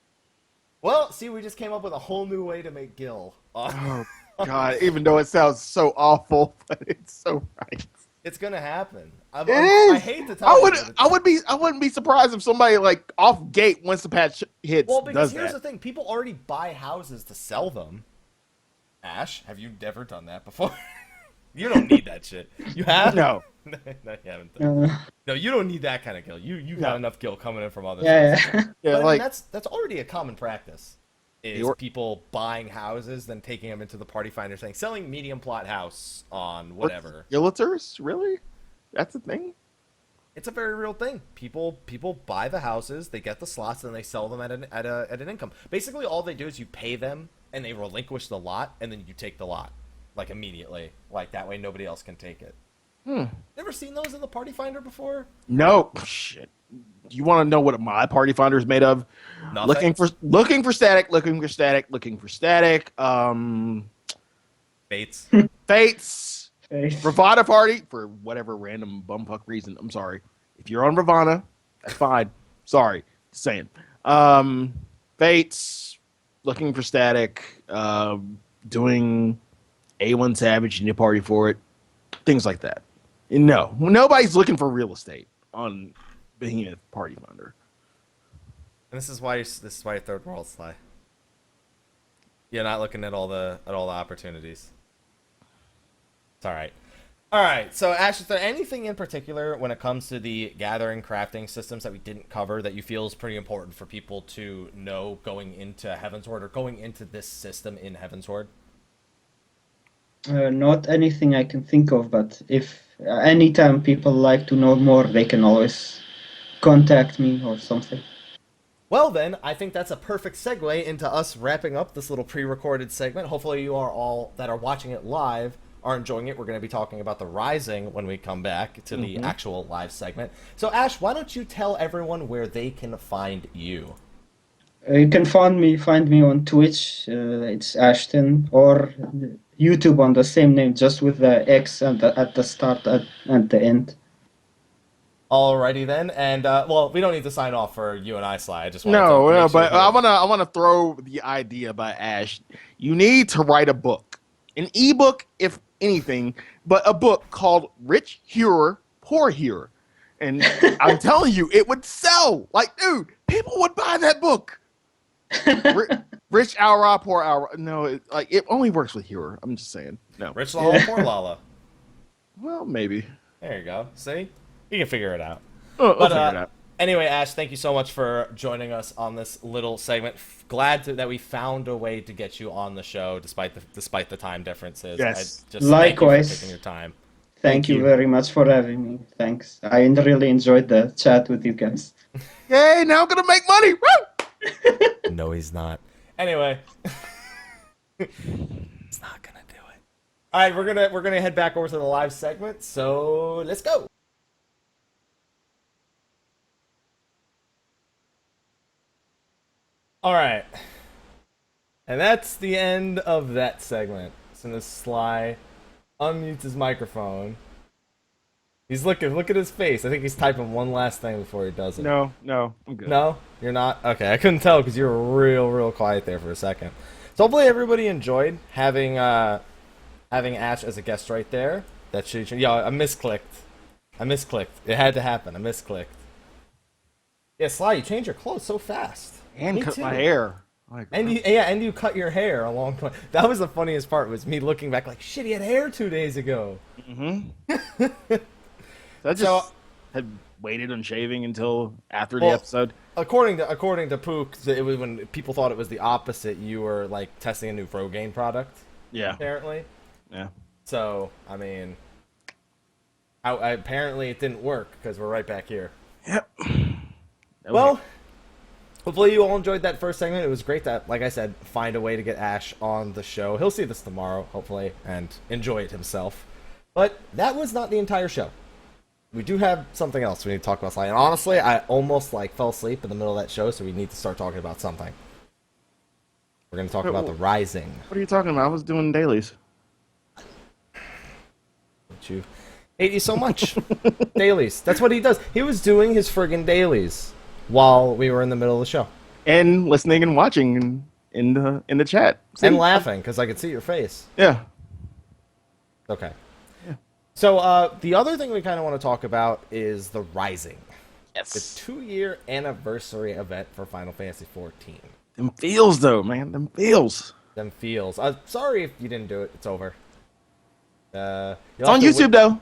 Well, see, we just came up with a whole new way to make gil. Oh God, even though it sounds so awful, but it's so right. It's gonna happen. It is. I hate to tell you. I wouldn't be surprised if somebody like off gate once the patch hits. Well, because does here's that. the thing: people already buy houses to sell them. Ashe, have you ever done that before? You don't need that shit. You have? No. No, you haven't done. No, you don't need that kind of gil. You got enough gil coming in from other. Yeah, sources. yeah. Yeah, But I mean, like that's already a common practice. is people buying houses, then taking them into the party finder saying, selling medium plot house on whatever. Realtors? Really? That's a thing? It's a very real thing. People buy the houses, they get the slots, and they sell them at an income. Basically, all they do is you pay them, and they relinquish the lot, and then you take the lot, like immediately. Like that way, nobody else can take it. Never seen those in the party finder before? No. Shit. You want to know what my party finder is made of? Nothing. Looking for static. Fates. Fates. Ravana party for whatever random bumfuck reason. I'm sorry. If you're on Ravana, that's fine. Sorry. Just saying. Fates. Looking for static. Doing A1 Savage in your party for it. Things like that. And no, nobody's looking for real estate on Behemoth Party Finder. And this is why you're third world, Sly. You're not looking at all the opportunities. It's all right. All right. So, Ashe, is there anything in particular when it comes to the gathering crafting systems that we didn't cover that you feel is pretty important for people to know going into Heavensward or going into this system in Heavensward? Not anything I can think of, but if anytime people like to know more, they can always contact me or something. Well, then, I think that's a perfect segue into us wrapping up this little pre-recorded segment. Hopefully you are all that are watching it live are enjoying it. We're going to be talking about the Rising when we come back to the actual live segment. So, Ashe, why don't you tell everyone where they can find you? You can find me on Twitch. It's Ashe10, or YouTube on the same name, just with the X at the start and the end. Alrighty then, and well, we don't need to sign off for you and I, Sly. I just want but I wanna throw the idea by Ashe. You need to write a book, an ebook, if anything, but a book called Rich Hearer, Poor Hearer, and I'm telling you, it would sell. Like, dude, people would buy that book. Rich Aura, Poor Aura. No, it only works with Hearer. I'm just saying. No, Rich Lala, Poor Lala. Well, maybe. There you go. See? You can figure it out. We'll figure it out. Anyway, Ashe, thank you so much for joining us on this little segment. Glad that we found a way to get you on the show despite the time differences. Yes. Likewise. Thank you for taking your time. Thank you very much for having me. Thanks. I really enjoyed the chat with you guys. Yay, now I'm gonna make money. Woo! No, he's not. Anyway. He's not gonna do it. Alright, we're gonna head back over to the live segment, so let's go. Alright. And that's the end of that segment. As soon as Sly unmutes his microphone. He's look at his face. I think he's typing one last thing before he does it. No, I'm good. No? You're not? Okay, I couldn't tell because you were real quiet there for a second. So hopefully everybody enjoyed having Ashe as a guest right there. That should, yeah, I misclicked. It had to happen. I misclicked. Yeah, Sly, you changed your clothes so fast. And cut my hair. And you cut your hair a long time. That was the funniest part, was me looking back like, shit, he had hair 2 days ago. I just had waited on shaving until after the episode. According to Pook, it was when people thought it was the opposite. You were like testing a new Rogaine product. Yeah. Apparently. Yeah. So I mean, apparently it didn't work because we're right back here. Yep. Well, hopefully you all enjoyed that first segment. It was great to, like I said, find a way to get Ashe on the show. He'll see this tomorrow, hopefully, and enjoy it himself. But that was not the entire show. We do have something else we need to talk about, Sly. And honestly, I almost fell asleep in the middle of that show, so we need to start talking about something. We're going to talk about the Rising. What are you talking about? I was doing dailies. Don't you hate you so much? Dailies. That's what he does. He was doing his friggin' dailies while we were in the middle of the show. And listening and watching in the chat. See? And laughing, because I could see your face. Yeah. Okay. So, the other thing we kind of want to talk about is the Rising. Yes. The 2-year anniversary event for Final Fantasy XIV. Them feels, though, man. Them feels. Sorry if you didn't do it. It's over. It's on YouTube, though.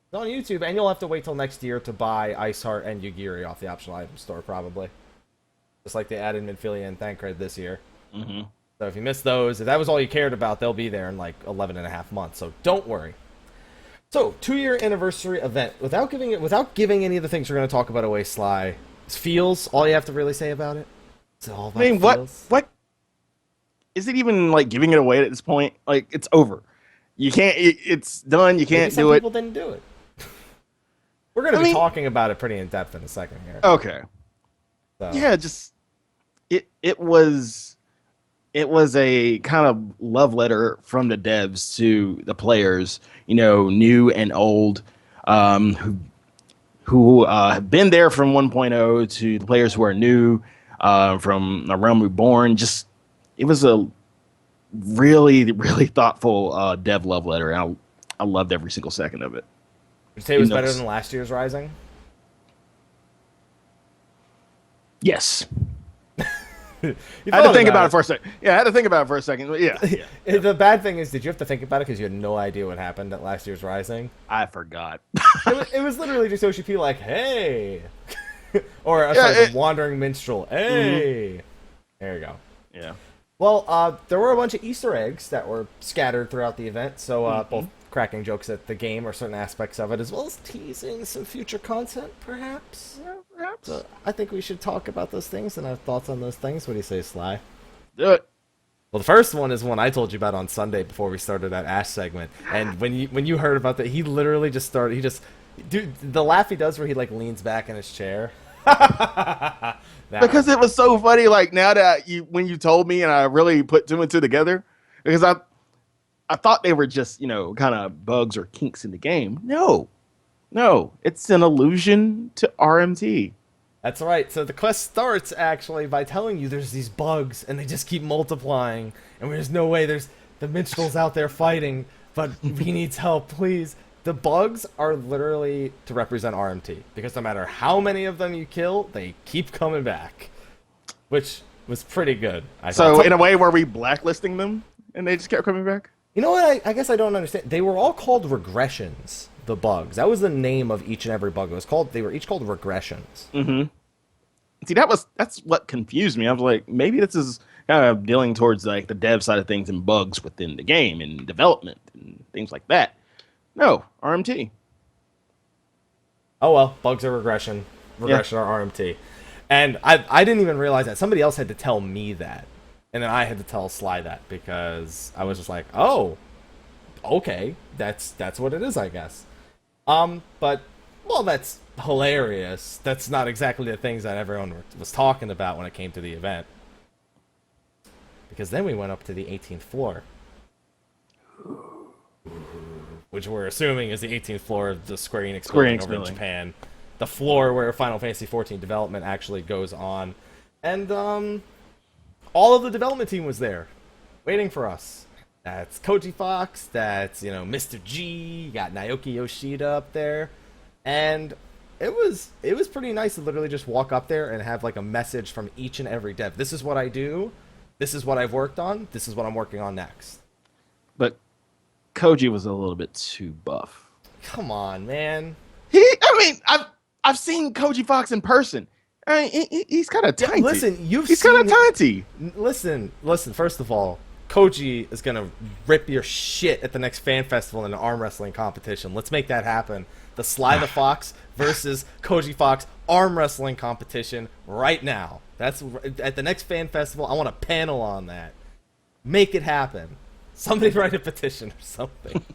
It's on YouTube, and you'll have to wait till next year to buy Iceheart and Yugiri off the optional item store, probably. Just like they added Midfilia and Thancred this year. Mm-hmm. So if you missed those, if that was all you cared about, they'll be there in like 11 and a half months. So don't worry. So 2-year anniversary event. Without giving any of the things we're going to talk about away, Sly. Feels all you have to really say about it. It's all about feels. What is it even like giving it away at this point? Like it's over. You can't. It's done. You can't do it. Some people didn't do it. We're going to be talking about it pretty in depth in a second here. Okay. So. Yeah, just it was a kind of love letter from the devs to the players, new and old, who have been there from 1.0 to the players who are new, from A Realm Reborn. Just it was a really, really thoughtful dev love letter. And I loved every single second of it. Would you say it was better than last year's Rising? Yes. I had to think about it for a second. Yeah, I had to think about it for a second. Yeah. The bad thing is, did you have to think about it because you had no idea what happened at last year's Rising? I forgot. it was literally just OCP like, hey. Or the Wandering Minstrel, hey. Mm-hmm. There you go. Yeah. Well, there were a bunch of Easter eggs that were scattered throughout the event, so both cracking jokes at the game or certain aspects of it, as well as teasing some future content, perhaps. Yeah, perhaps. So I think we should talk about those things and have thoughts on those things. What do you say, Sly? Do it. Well, the first one is one I told you about on Sunday before we started that Ashe segment, and when you heard about that, he literally just started. Dude, the laugh he does where he like leans back in his chair. Because it was so funny. Like now that when you told me, and I really put two and two together, because I thought they were just, kind of bugs or kinks in the game. No, it's an allusion to RMT. That's right. So the quest starts actually by telling you there's these bugs and they just keep multiplying, and there's no way the minstrel's out there fighting, but he needs help, please. The bugs are literally to represent RMT, because no matter how many of them you kill, they keep coming back, which was pretty good. So in a way, were we blacklisting them and they just kept coming back? You know what? I guess I don't understand. They were all called regressions, the bugs. That was the name of each and every bug. They were each called regressions. Mm-hmm. See, that's what confused me. I was like, maybe this is kind of dealing towards like the dev side of things and bugs within the game and development and things like that. No, RMT. Oh well, bugs are regression. Regression are RMT. And I didn't even realize that. Somebody else had to tell me that. And then I had to tell Sly that, because I was just like, oh, okay, that's what it is, I guess. But, well, that's hilarious. That's not exactly the things that everyone was talking about when it came to the event. Because then we went up to the 18th floor. Which we're assuming is the 18th floor of the Square Enix building over in Japan. The floor where Final Fantasy XIV development actually goes on. And, all of the development team was there, waiting for us. That's Koji Fox, that's, Mr. G, you got Naoki Yoshida up there. And it was pretty nice to literally just walk up there and have like a message from each and every dev. This is what I do, this is what I've worked on, this is what I'm working on next. But Koji was a little bit too buff. Come on, man. I've seen Koji Fox in person. I mean, he's kind of tiny. Listen, he's kind of tiny. Listen. First of all, Koji is gonna rip your shit at the next fan festival in an arm wrestling competition. Let's make that happen. The Slythefox versus Koji Fox arm wrestling competition right now. That's at the next fan festival. I want a panel on that. Make it happen. Somebody write a petition or something.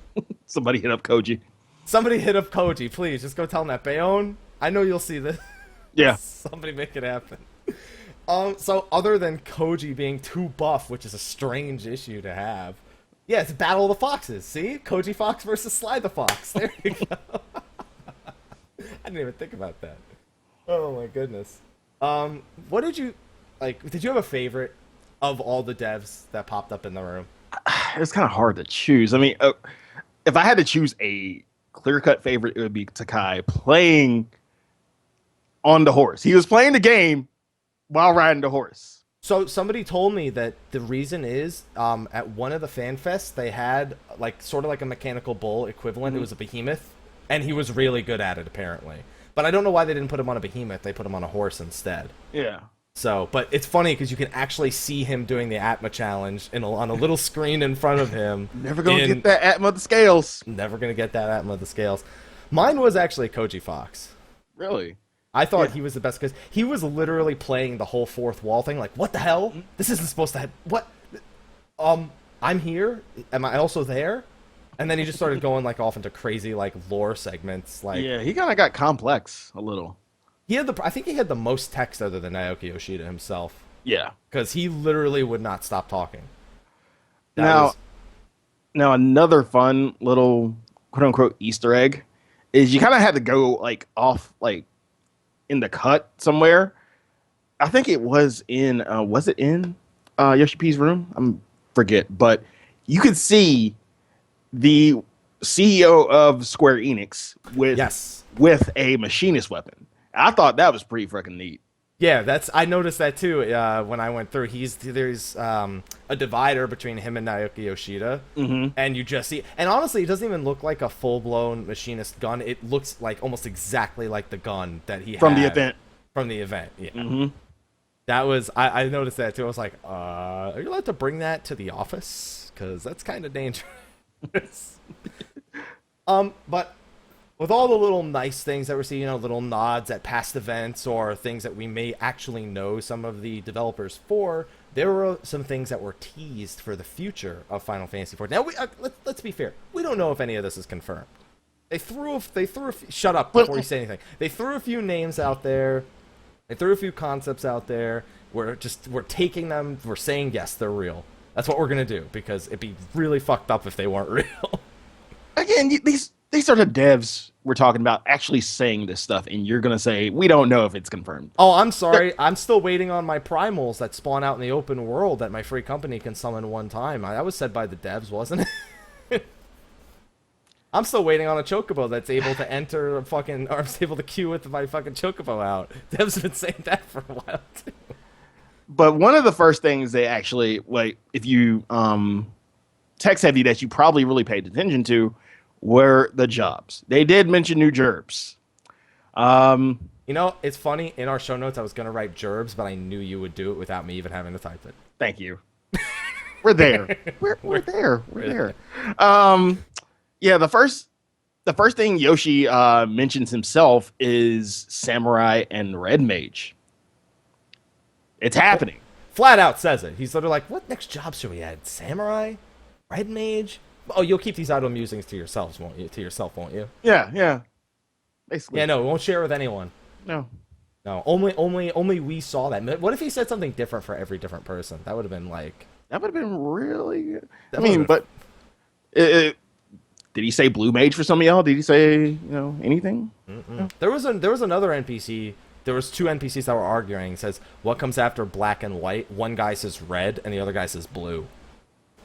Somebody hit up Koji. Somebody hit up Koji, please. Just go tell him that. Bayonne, I know you'll see this. Yeah. Somebody make it happen. So other than Koji being too buff, which is a strange issue to have, yeah, it's Battle of the Foxes. See? Koji Fox versus Slythefox. There you go. I didn't even think about that. Oh my goodness. What did you like? Did you have a favorite of all the devs that popped up in the room? It's kind of hard to choose. I mean, if I had to choose a clear-cut favorite, it would be Takai playing on the horse. He was playing the game while riding the horse. So somebody told me that the reason is at one of the fan fests they had like sort of like a mechanical bull equivalent. Mm-hmm. It was a behemoth, and he was really good at it apparently. But I don't know why they didn't put him on a behemoth. They put him on a horse instead. Yeah. So, but it's funny because you can actually see him doing the Atma challenge on a little screen in front of him. Never gonna get that Atma of the scales. Never gonna get that Atma of the scales. Mine was actually Koji Fox. Really? I thought he was the best because he was literally playing the whole fourth wall thing. Like, what the hell? This isn't supposed to have what? I'm here. Am I also there? And then he just started going like off into crazy like lore segments. Like, Yeah, he kind of got complex a little. I think he had the most text other than Naoki Yoshida himself. Yeah. Because he literally would not stop talking. Now another fun little quote unquote Easter egg is you kind of had to go like off like in the cut somewhere. I think it was in Yoshi P's room? I forget, but you could see the CEO of Square Enix with a machinist weapon. I thought that was pretty freaking neat. Yeah, I noticed that too when I went through. There's a divider between him and Naoki Yoshida, and you just see. And honestly, it doesn't even look like a full-blown machinist gun. It looks like almost exactly like the gun that he had from the event. From the event, yeah. That was I noticed that too. I was like, are you allowed to bring that to the office? Because that's kind of dangerous. But with all the little nice things that we're seeing, little nods at past events or things that we may actually know some of the developers for, there were some things that were teased for the future of Final Fantasy IV. Now, let's be fair. We don't know if any of this is confirmed. Shut up before you say anything. They threw a few names out there. They threw a few concepts out there. We're taking them. We're saying, yes, they're real. That's what we're going to do, because it'd be really fucked up if they weren't real. Again, these are the devs we're talking about actually saying this stuff, and you're going to say, we don't know if it's confirmed. Oh, I'm sorry. I'm still waiting on my primals that spawn out in the open world that my free company can summon one time. That was said by the devs, wasn't it? I'm still waiting on a chocobo that's able to enter or is able to queue with my fucking chocobo out. Devs have been saying that for a while, too. But one of the first things they actually, like, if you text heavy that you probably really paid attention to were the jobs. They did mention new gerbs. It's funny. In our show notes, I was going to write gerbs, but I knew you would do it without me even having to type it. Thank you. We're there. We're there. We're there. Yeah, the first thing Yoshi mentions himself is Samurai and Red Mage. It's happening. Flat out says it. He's literally like, what next job should we add? Samurai? Red Mage? Oh, you'll keep these idle musings to yourselves, won't you? To yourself, won't you? Yeah. Basically. Yeah, no, we won't share it with anyone. No. No, only we saw that. What if he said something different for every different person? That would have been like... That would have been really good. But... did he say Blue Mage for some of y'all? Did he say, anything? No. There was another NPC. There was two NPCs that were arguing. It says, what comes after black and white? One guy says red, and the other guy says blue.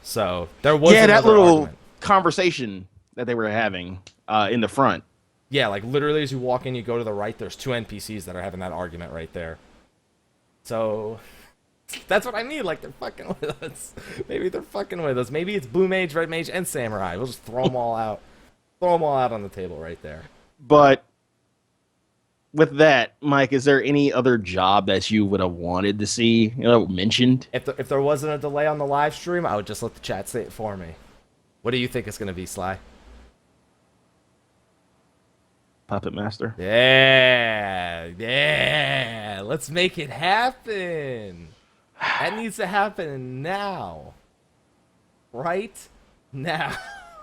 So there was that little argument. Conversation that they were having in the front. Yeah, like literally as you walk in, you go to the right, there's two NPCs that are having that argument right there. So that's what I mean. Like, they're fucking with us. Maybe they're fucking with us. Maybe it's Blue Mage, Red Mage, and Samurai. We'll just throw them all out. Throw them all out on the table right there. But with that, Mike, is there any other job that you would have wanted to see mentioned? If there wasn't a delay on the live stream, I would just let the chat say it for me. What do you think it's going to be, Sly? Puppet Master. Yeah. Let's make it happen. That needs to happen now. Right now.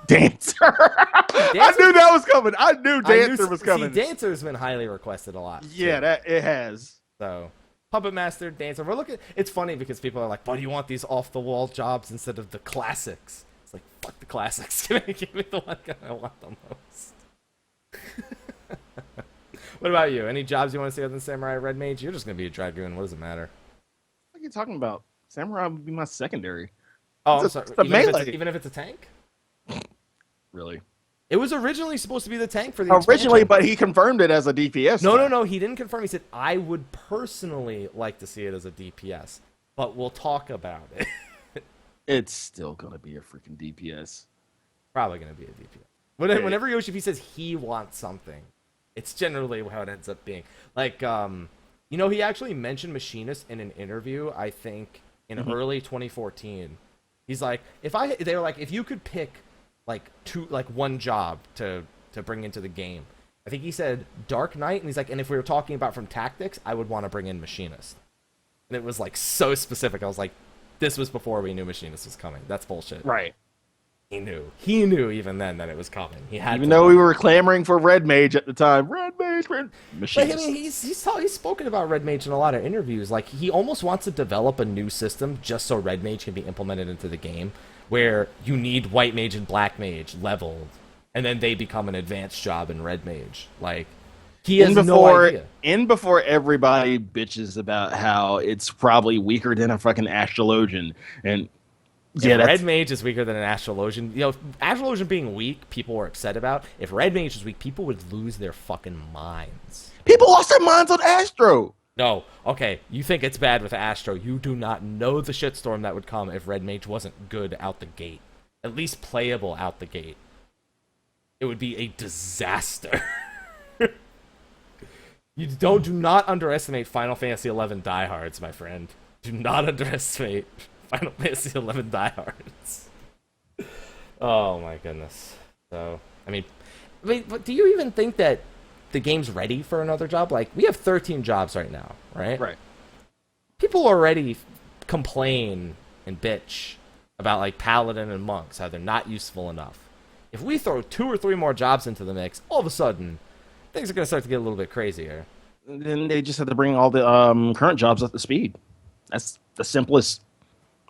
Dancer. I knew that was coming. I knew Dancer was coming. See, Dancer's been highly requested a lot. Yeah, it has. So, Puppet Master, Dancer. We're looking. It's funny because people are like, "But do you want these off-the-wall jobs instead of the classics?" It's like, fuck the classics. Give me the one I want the most. What about you? Any jobs you want to see other than Samurai Red Mage? You're just gonna be a Dragoon. What does it matter? What are you talking about? Samurai would be my secondary. Oh, I'm sorry. Even if it's a tank? Really? It was originally supposed to be the tank for the originally, expansion. but he confirmed it as a DPS. No. He didn't confirm. He said, I would personally like to see it as a DPS, but we'll talk about it. It's still gonna be a freaking DPS. Probably gonna be a DPS. Whenever Yoshi P says he wants something, it's generally how it ends up being. Like, You know, he actually mentioned machinist in an interview, I think, in early 2014. He's like, they were like, if you could pick like one job to bring into the game, I think he said Dark Knight, and he's like, and if we were talking about from tactics, I would want to bring in machinist. And it was like so specific. I was like, this was before we knew machinist was coming. That's bullshit. Right. He knew even then that it was coming. He had even though we were clamoring for Red Mage at the time. Red Mage, machinist. Like, I mean, he's spoken about Red Mage in a lot of interviews. Like, he almost wants to develop a new system just so Red Mage can be implemented into the game, where you need White Mage and Black Mage leveled, and then they become an advanced job in Red Mage. Like, he has no idea. Before everybody bitches about how it's probably weaker than a fucking astrologian, and Red Mage is weaker than an astrologian. You know, astrologian being weak, people were upset about. If Red Mage was weak, people would lose their fucking minds. People lost their minds on Astro. No, okay, you think it's bad with Astro. You do not know the shitstorm that would come if Red Mage wasn't good out the gate. At least playable out the gate. It would be a disaster. Do not underestimate Final Fantasy XI diehards, my friend. Do not underestimate Final Fantasy XI diehards. Oh my goodness. So, I mean, but do you even think that the game's ready for another job? Like, we have 13 jobs right now, right? Right. People already complain and bitch about, like, Paladin and Monks, how they're not useful enough. If we throw 2 or 3 more jobs into the mix, all of a sudden, things are going to start to get a little bit crazier. Then they just have to bring all the current jobs up to speed. That's the simplest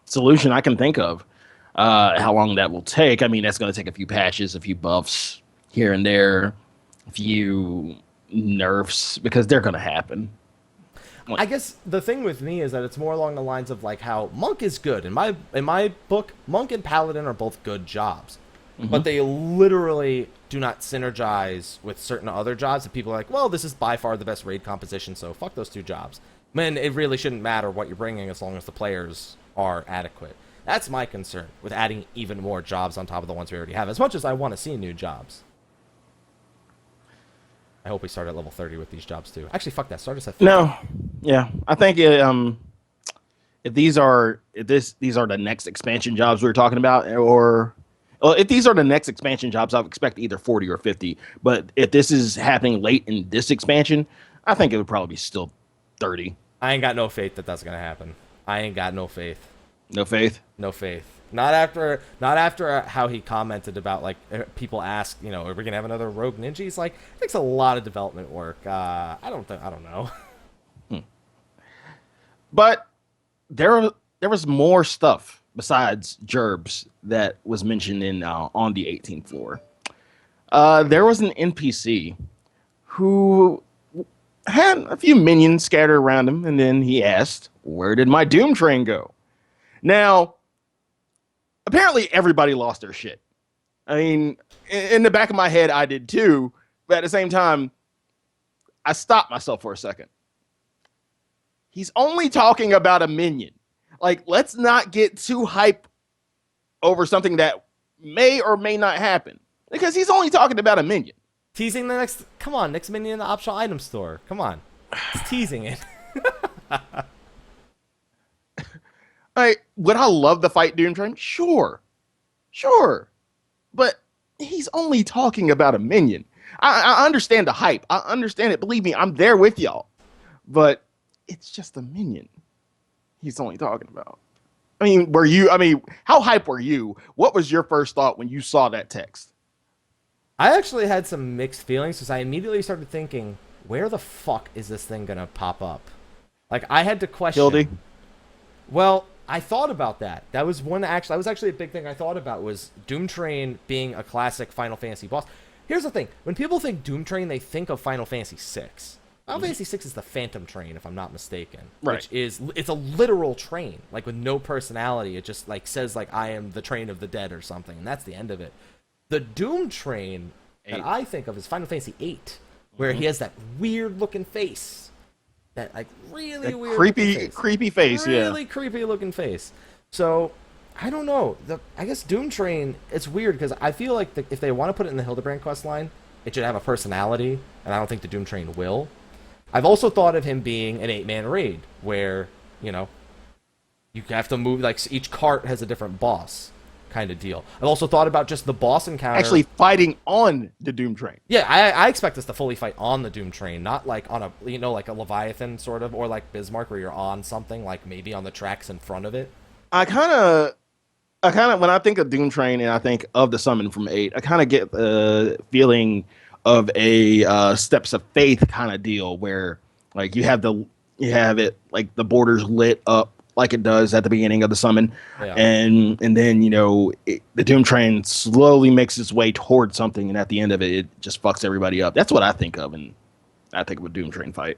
solution I can think of. How long that will take, I mean, that's going to take a few patches, a few buffs here and there, a few nerfs, because they're going to happen. I guess the thing with me is that it's more along the lines of like how Monk is good. In my book, Monk and Paladin are both good jobs. But they literally do not synergize with certain other jobs that people are like, well, this is by far the best raid composition, so fuck those 2 jobs. Man, it really shouldn't matter what you're bringing as long as the players are adequate. That's my concern with adding even more jobs on top of the ones we already have, as much as I want to see new jobs. I hope we start at level 30 with these jobs too. Actually, fuck that. Start us at 50. No. Yeah. I think if these are the next expansion jobs we were talking about, or if these are the next expansion jobs, I would expect either 40 or 50. But if this is happening late in this expansion, I think it would probably be still 30. I ain't got no faith that that's going to happen. I ain't got no faith. No faith? No faith. Not after how he commented about, like, people ask, you know, are we going to have another Rogue Ninja? He's like, it takes a lot of development work. I don't know. But there was more stuff besides Gerbs that was mentioned in on the 18th floor. There was an NPC who had a few minions scattered around him, and then he asked, where did my Doom Train go? Now, apparently everybody lost their shit. I mean, in the back of my head, I did too, but at the same time, I stopped myself for a second. He's only talking about a minion. Like, let's not get too hype over something that may or may not happen, because he's only talking about a minion. Teasing the next minion in the optional item store. Come on. It's teasing it. Would I love to fight Doom Train? Sure. But he's only talking about a minion. I understand the hype. I understand it. Believe me, I'm there with y'all. But it's just a minion he's only talking about. I mean, how hype were you? What was your first thought when you saw that text? I actually had some mixed feelings because I immediately started thinking, where the fuck is this thing going to pop up? Like, I had to question. Hildy? Well, I thought about that. That was actually a big thing I thought about, was Doom Train being a classic Final Fantasy boss. Here's the thing. When people think Doom Train, they think of Final Fantasy VI. Final Fantasy VI is the Phantom Train, if I'm not mistaken. Right. It's a literal train, like, with no personality. It just, like, says, like, I am the train of the dead or something, and that's the end of it. The Doom Train that I think of is Final Fantasy VIII, where he has that weird-looking face. That, like, really that weird creepy face, really creepy looking face. So, I don't know. I guess Doom Train, it's weird, because I feel like if they want to put it in the Hildebrand quest line, it should have a personality, and I don't think the Doom Train will. I've also thought of him being an 8-man raid where, you know, you have to move, like, each cart has a different boss kind of deal. I've also thought about just the boss encounter. Actually fighting on the Doom Train. Yeah, I expect us to fully fight on the Doom Train, not like on a, you know, like a Leviathan sort of, or like Bismarck where you're on something, like maybe on the tracks in front of it. I kind of, when I think of Doom Train and I think of the summon from 8, I kind of get the feeling of a Steps of Faith kind of deal where, like, you have it like the borders lit up like it does at the beginning of the summon, Yeah. and then, you know, the Doom Train slowly makes its way towards something, and at the end of it, it just fucks everybody up. That's what I think of, and I think of a Doom Train fight.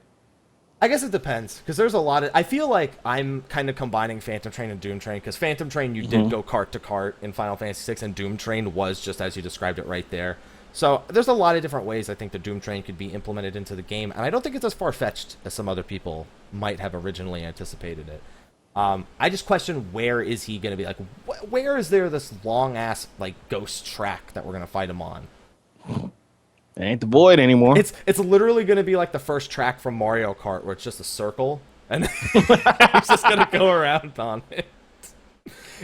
I guess it depends, because there's a lot of... I feel like I'm kind of combining Phantom Train and Doom Train, because Phantom Train, you did go cart to cart in Final Fantasy VI, and Doom Train was just as you described it right there. So there's a lot of different ways I think the Doom Train could be implemented into the game, and I don't think it's as far-fetched as some other people might have originally anticipated it. I just question, where is he going to be? Like, where is there this long-ass, like, ghost track that we're going to fight him on? It ain't the void anymore. It's literally going to be like the first track from Mario Kart, where it's just a circle, and it's just going to go around on it.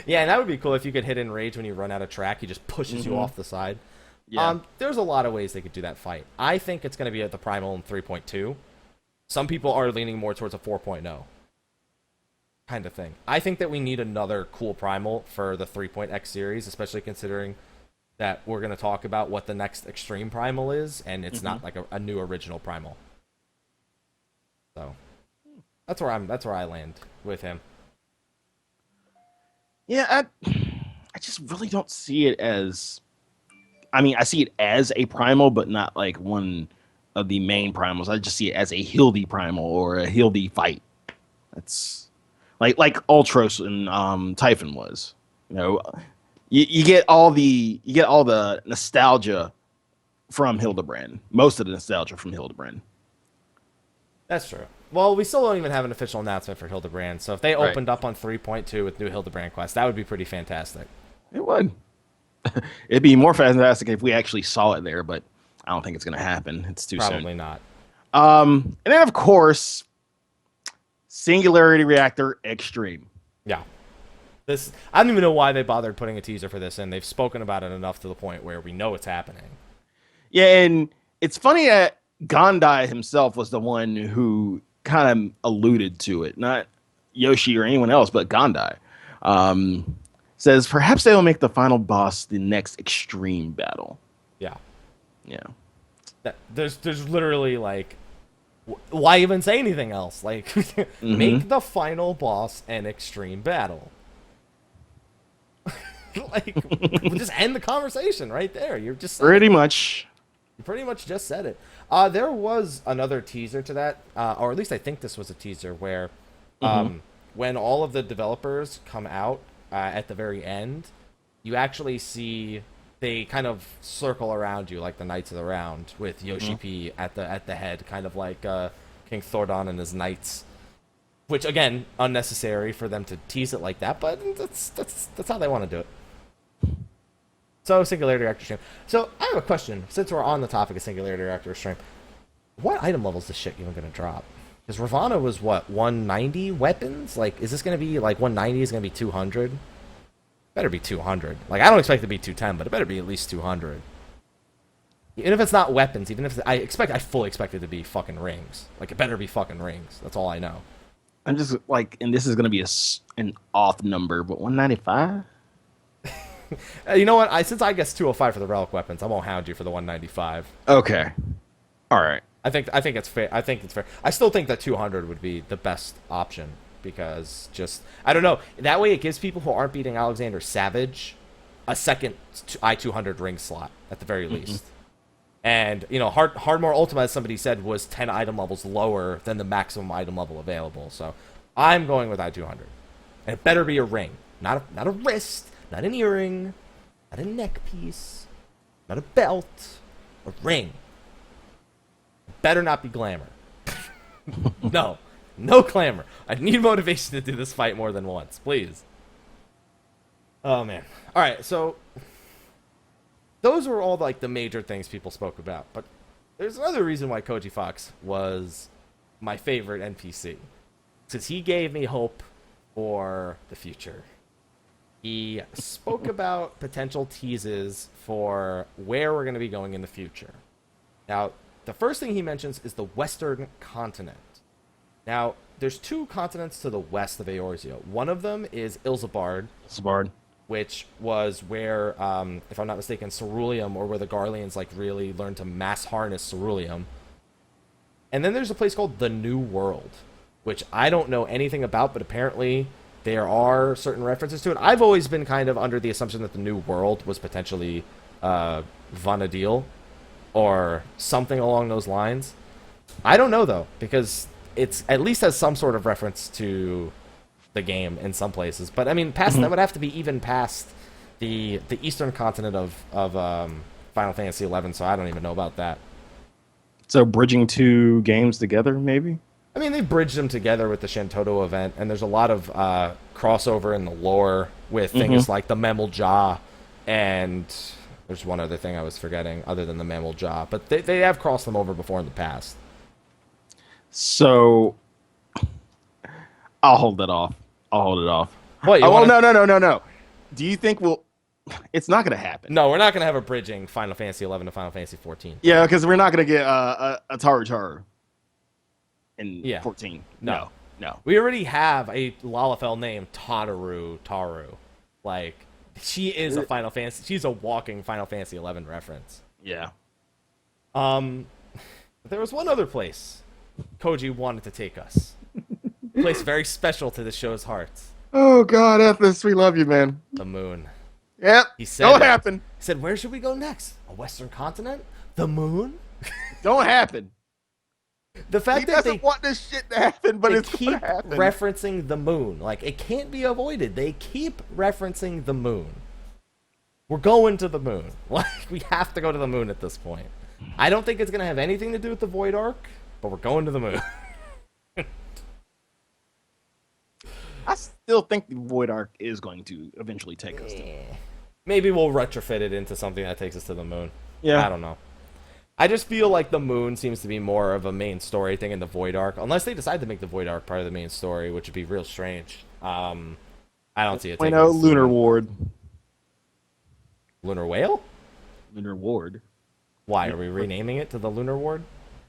Yeah, and that would be cool if you could hit Enrage when you run out of track. He just pushes you off the side. Yeah. There's a lot of ways they could do that fight. I think it's going to be at the Primal in 3.2. Some people are leaning more towards a 4.0 kind of thing. I think that we need another cool Primal for the 3.x series, especially considering that we're going to talk about what the next Extreme Primal is, and it's not like a new original Primal. So that's where I land with him. Yeah, I just really don't see it as... I mean, I see it as a Primal, but not like one of the main Primals. I just see it as a Hildy Primal or a Hildy fight. That's like Ultros and Typhon was. You know, you get all the nostalgia from Hildebrand. Most of the nostalgia from Hildebrand. That's true. Well, we still don't even have an official announcement for Hildebrand, so if they opened up on 3.2 with new Hildebrand quests, that would be pretty fantastic. It would. It'd be more fantastic if we actually saw it there, but I don't think it's going to happen. It's too soon. Probably not. And then, of course, Singularity Reactor Extreme. Yeah. I don't even know why they bothered putting a teaser for this in. They've spoken about it enough to the point where we know it's happening. Yeah, and it's funny that Gondai himself was the one who kind of alluded to it. Not Yoshi or anyone else, but Gondai. Says, perhaps they will make the final boss the next extreme battle. Yeah. Yeah. There's literally, like... Why even say anything else? Like, make the final boss an extreme battle. Like, we'll just end the conversation right there. You're just pretty much. You pretty much just said it. There was another teaser to that, or at least I think this was a teaser where, when all of the developers come out at the very end, you actually see they kind of circle around you like the Knights of the Round with Yoshi P at the head, kind of like King Thordon and his knights. Which, again, unnecessary for them to tease it like that, but that's how they want to do it. So, Singularity Reactor Stream. So, I have a question. Since we're on the topic of Singularity Reactor Stream, what item level is this shit even going to drop? Because Ravana was, what, 190 weapons? Like, is this going to be, like, 190 is going to be 200? Better be 200. Like, I don't expect it to be 210, but it better be at least 200. Even if it's not weapons, even if... I fully expect it to be fucking rings. Like, it better be fucking rings. That's all I know. I'm just, like, and this is going to be an off number, but 195? You know what? Since I guess 205 for the relic weapons, I won't hound you for the 195. Okay. All right. I think it's fair. I think it's fair. I still think that 200 would be the best option because I don't know. That way it gives people who aren't beating Alexander Savage a second I-200 ring slot at the very least. And, you know, Hardmore Ultima, as somebody said, was 10 item levels lower than the maximum item level available. So I'm going with I-200. And it better be a ring. Not a wrist, not an earring, not a neck piece, not a belt, a ring. Better not be glamour. No glamour. I need motivation to do this fight more than once, please. Oh, man. All right, so those were all like the major things people spoke about. But there's another reason why Koji Fox was my favorite NPC. Since he gave me hope for the future. He spoke about potential teases for where we're going to be going in the future. Now, the first thing he mentions is the Western continent. Now, there's 2 continents to the west of Eorzea. One of them is Ilsabard, which was where, if I'm not mistaken, Ceruleum, or where the Garleans like really learned to mass harness Ceruleum. And then there's a place called the New World, which I don't know anything about, but apparently there are certain references to it. I've always been kind of under the assumption that the New World was potentially Vana'diel or something along those lines. I don't know, though, because it's at least has some sort of reference to the game in some places. But, I mean, past that would have to be even past the eastern continent of Final Fantasy XI, so I don't even know about that. So bridging 2 games together, maybe? I mean, they bridged them together with the Shantoto event, and there's a lot of crossover in the lore with things like the Mammal Jaw, and there's one other thing I was forgetting other than the Mammal Jaw, but they have crossed them over before in the past. So, I'll hold that off. What, No. Do you think it's not going to happen? No, we're not going to have a bridging Final Fantasy XI to Final Fantasy XIV. Yeah, because we're not going to get a Taru in 14. No. We already have a Lalafell named Taru. Like, she is a Final Fantasy. She's a walking Final Fantasy XI reference. Yeah. There was one other place Koji wanted to take us. A place very special to the show's hearts. Oh, God, Ethos, we love you, man. The moon. Yep. He said Don't happen. He said, where should we go next? A Western continent? The moon? Don't happen. The fact he that doesn't want this shit to happen, but it's keep gonna happen. referencing the moon. Like, it can't be avoided. They keep referencing the moon. We're going to the moon. Like, we have to go to the moon at this point. I don't think it's going to have anything to do with the Void Ark, but we're going to the moon. I still think the Void Ark is going to eventually take us to the moon. Maybe we'll retrofit it into something that takes us to the moon. Yeah. I don't know. I just feel like the moon seems to be more of a main story thing in the Void Ark, unless they decide to make the Void Ark part of the main story, which would be real strange. I don't see it. I know Lunar Ward. Lunar Whale? Lunar Ward. Why are we renaming it to the Lunar Ward?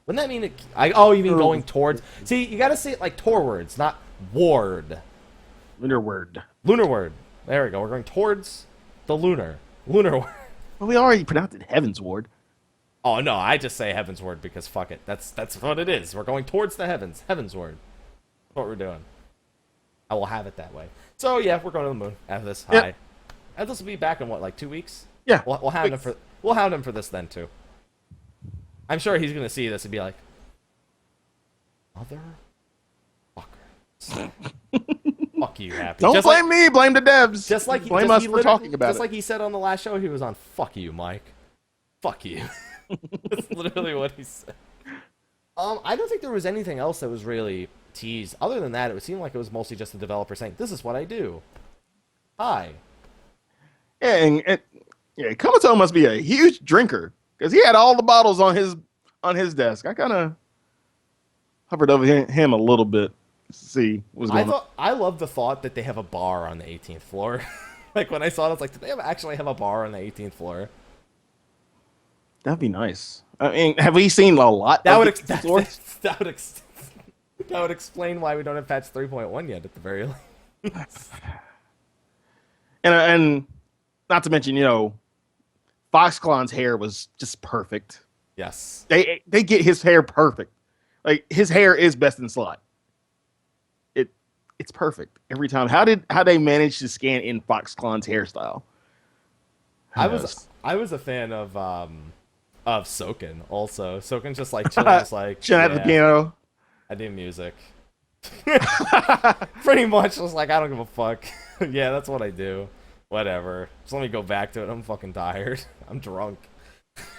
Wouldn't that mean it? Oh, you mean going towards? See, you got to say it like Torwards, not Ward. Lunar Ward. Lunar Ward. There we go. We're going towards the Lunar Ward. Well, we already pronounced it Heaven's Ward. Oh no, I just say Heaven's Word because fuck it. That's what it is. We're going towards the heavens. Heaven's Word. That's what we're doing. I will have it that way. So yeah, we're going to the moon after this. Yep. Hi. And this will be back in what, like 2 weeks? Yeah. We'll hound him for this then too. I'm sure he's gonna see this and be like, mother fucker. Fuck you, Happy. Don't blame me. Blame the devs. Just like blame us for talking about it. Just like he said on the last show, he was on. Fuck you, Mike. Fuck you. That's literally what he said. I don't think there was anything else that was really teased. Other than that, it seemed like it was mostly just the developer saying, "This is what I do." Hi. Yeah, and Komoto must be a huge drinker because he had all the bottles on his desk. I kind of hovered over him a little bit to see what was going on. I love the thought that they have a bar on the 18th floor. Like when I saw it, I was like, "Did they actually have a bar on the 18th floor?" That'd be nice. I mean, have we seen a lot? That would explain why we don't have patch 3.1 yet, at the very least. And not to mention, Foxclawn's hair was just perfect. Yes, they get his hair perfect. Like his hair is best in Slyh. It's perfect every time. How they manage to scan in Foxclawn's hairstyle? I was a fan of Soken also. Soken's just like chilling, just like chilling at the piano. I do music. Pretty much just like I don't give a fuck. Yeah, that's what I do. Whatever. Just let me go back to it. I'm fucking tired. I'm drunk.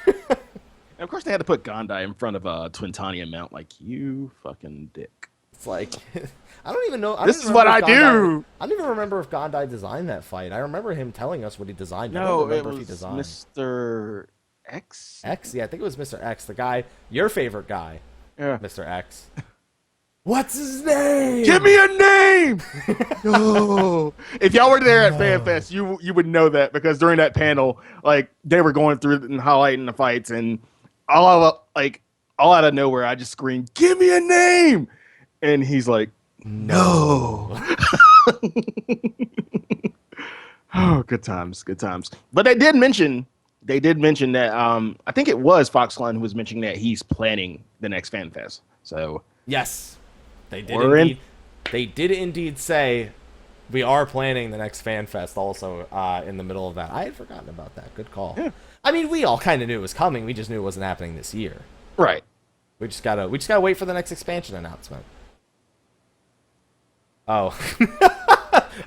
And of course they had to put Gondai in front of Twintania Mount, like, you fucking dick. It's like I don't even know. This is what I do. I don't even remember if Gondai designed that fight. I remember him telling us what he designed. I No, don't remember it if was he designed. Mr. X. X, yeah, I think it was Mr. X, the guy, your favorite guy. Yeah. Mr. X. What's his name? Give me a name. No. If y'all were there at FanFest, you would know that because during that panel, like they were going through and highlighting the fights, and all out of nowhere, I just screamed, "Give me a name!" And he's like, "No." Oh, good times, good times. But they did mention that I think it was Foxconn who was mentioning that he's planning the next FanFest. So yes. They did indeed say we are planning the next FanFest also in the middle of that. I had forgotten about that. Good call. Yeah. I mean, we all kind of knew it was coming. We just knew it wasn't happening this year. right. We just gotta wait for the next expansion announcement. Oh.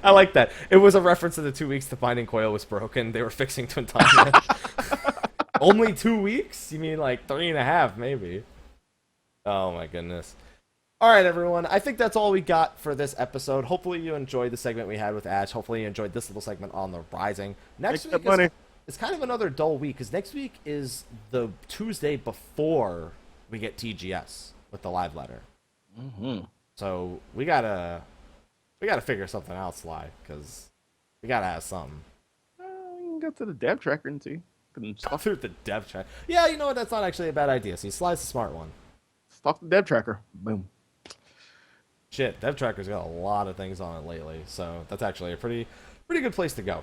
I like that. It was a reference to the 2 weeks the binding coil was broken. They were fixing Twintania. Only 2 weeks? You mean like 3.5 maybe. Oh my goodness. All right, everyone. I think that's all we got for this episode. Hopefully you enjoyed the segment we had with Ashe. Hopefully you enjoyed this little segment on the Rising. Next week is kind of another dull week because next week is the Tuesday before we get TGS with the live letter. Mm-hmm. So we gotta figure something out, Sly, because we gotta have something. You can go to the dev tracker and see. Stuff through the dev tracker. Yeah, you know what? That's not actually a bad idea. See, Sly's the smart one. Stalk the dev tracker. Boom. Shit, dev tracker's got a lot of things on it lately, so that's actually a pretty good place to go.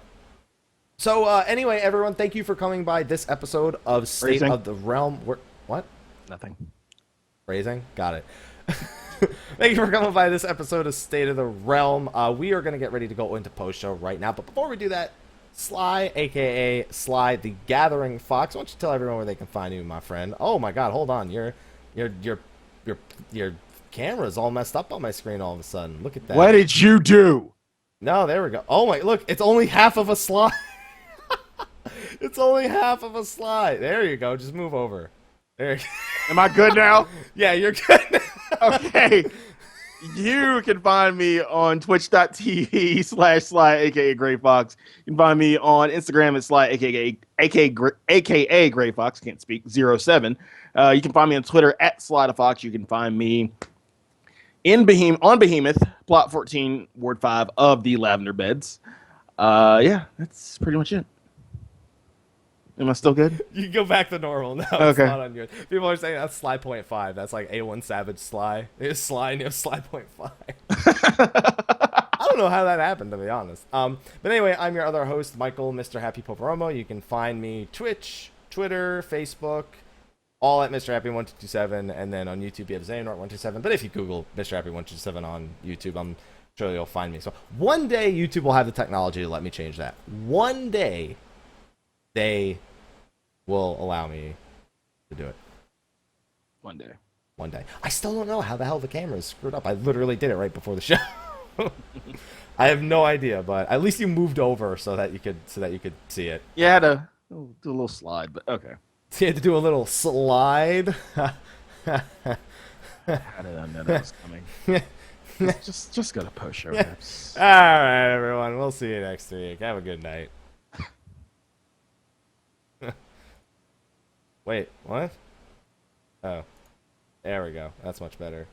So anyway, everyone, thank you for coming by this episode of State of the Realm. What? Nothing. Phrasing? Got it. Thank you for coming by this episode of State of the Realm. We are going to get ready to go into post-show right now, but before we do that, Slyh, a.k.a. Slyh, the Gathering Fox. Why don't you tell everyone where they can find you, my friend? Oh my god, hold on. Your camera's all messed up on my screen all of a sudden. Look at that. What did you do? No, there we go. Oh my, look, it's only half of a Slyh. It's only half of a Slyh. There you go. Just move over. There you go. Am I good now? Yeah, you're good. Okay. You can find me on twitch.tv/Slyh, aka Greyfox. You can find me on Instagram at Slyh, aka Greyfox. Can't speak. 07. You can find me on Twitter at Slythefox. You can find me on Behemoth, plot 14, Ward 5 of the Lavender Beds. Yeah, that's pretty much it. Am I still good? You can go back to normal now. It's not on yours. People are saying that's Slyh.5. That's like A1 Savage Slyh. It's Slyh and it was Slyh.5. I don't know how that happened, to be honest. But anyway, I'm your other host, Michael, Mr. Happy Poveromo. You can find me Twitch, Twitter, Facebook, all at Mr. Happy 1227, and then on YouTube you have Xehanort127. But if you Google Mr. Happy 1227 on YouTube, I'm sure you'll find me. So one day YouTube will have the technology to let me change that. One day they will allow me to do it. One day. I still don't know how the hell the camera is screwed up. I literally did it right before the show. I have no idea, but at least you moved over so that you could see it. Yeah, I had to do a little slide, but okay. So you had to do a little slide. How did I know that was coming? just go to post show. All right, everyone. We'll see you next week. Have a good night. Wait, what? Oh, there we go. That's much better.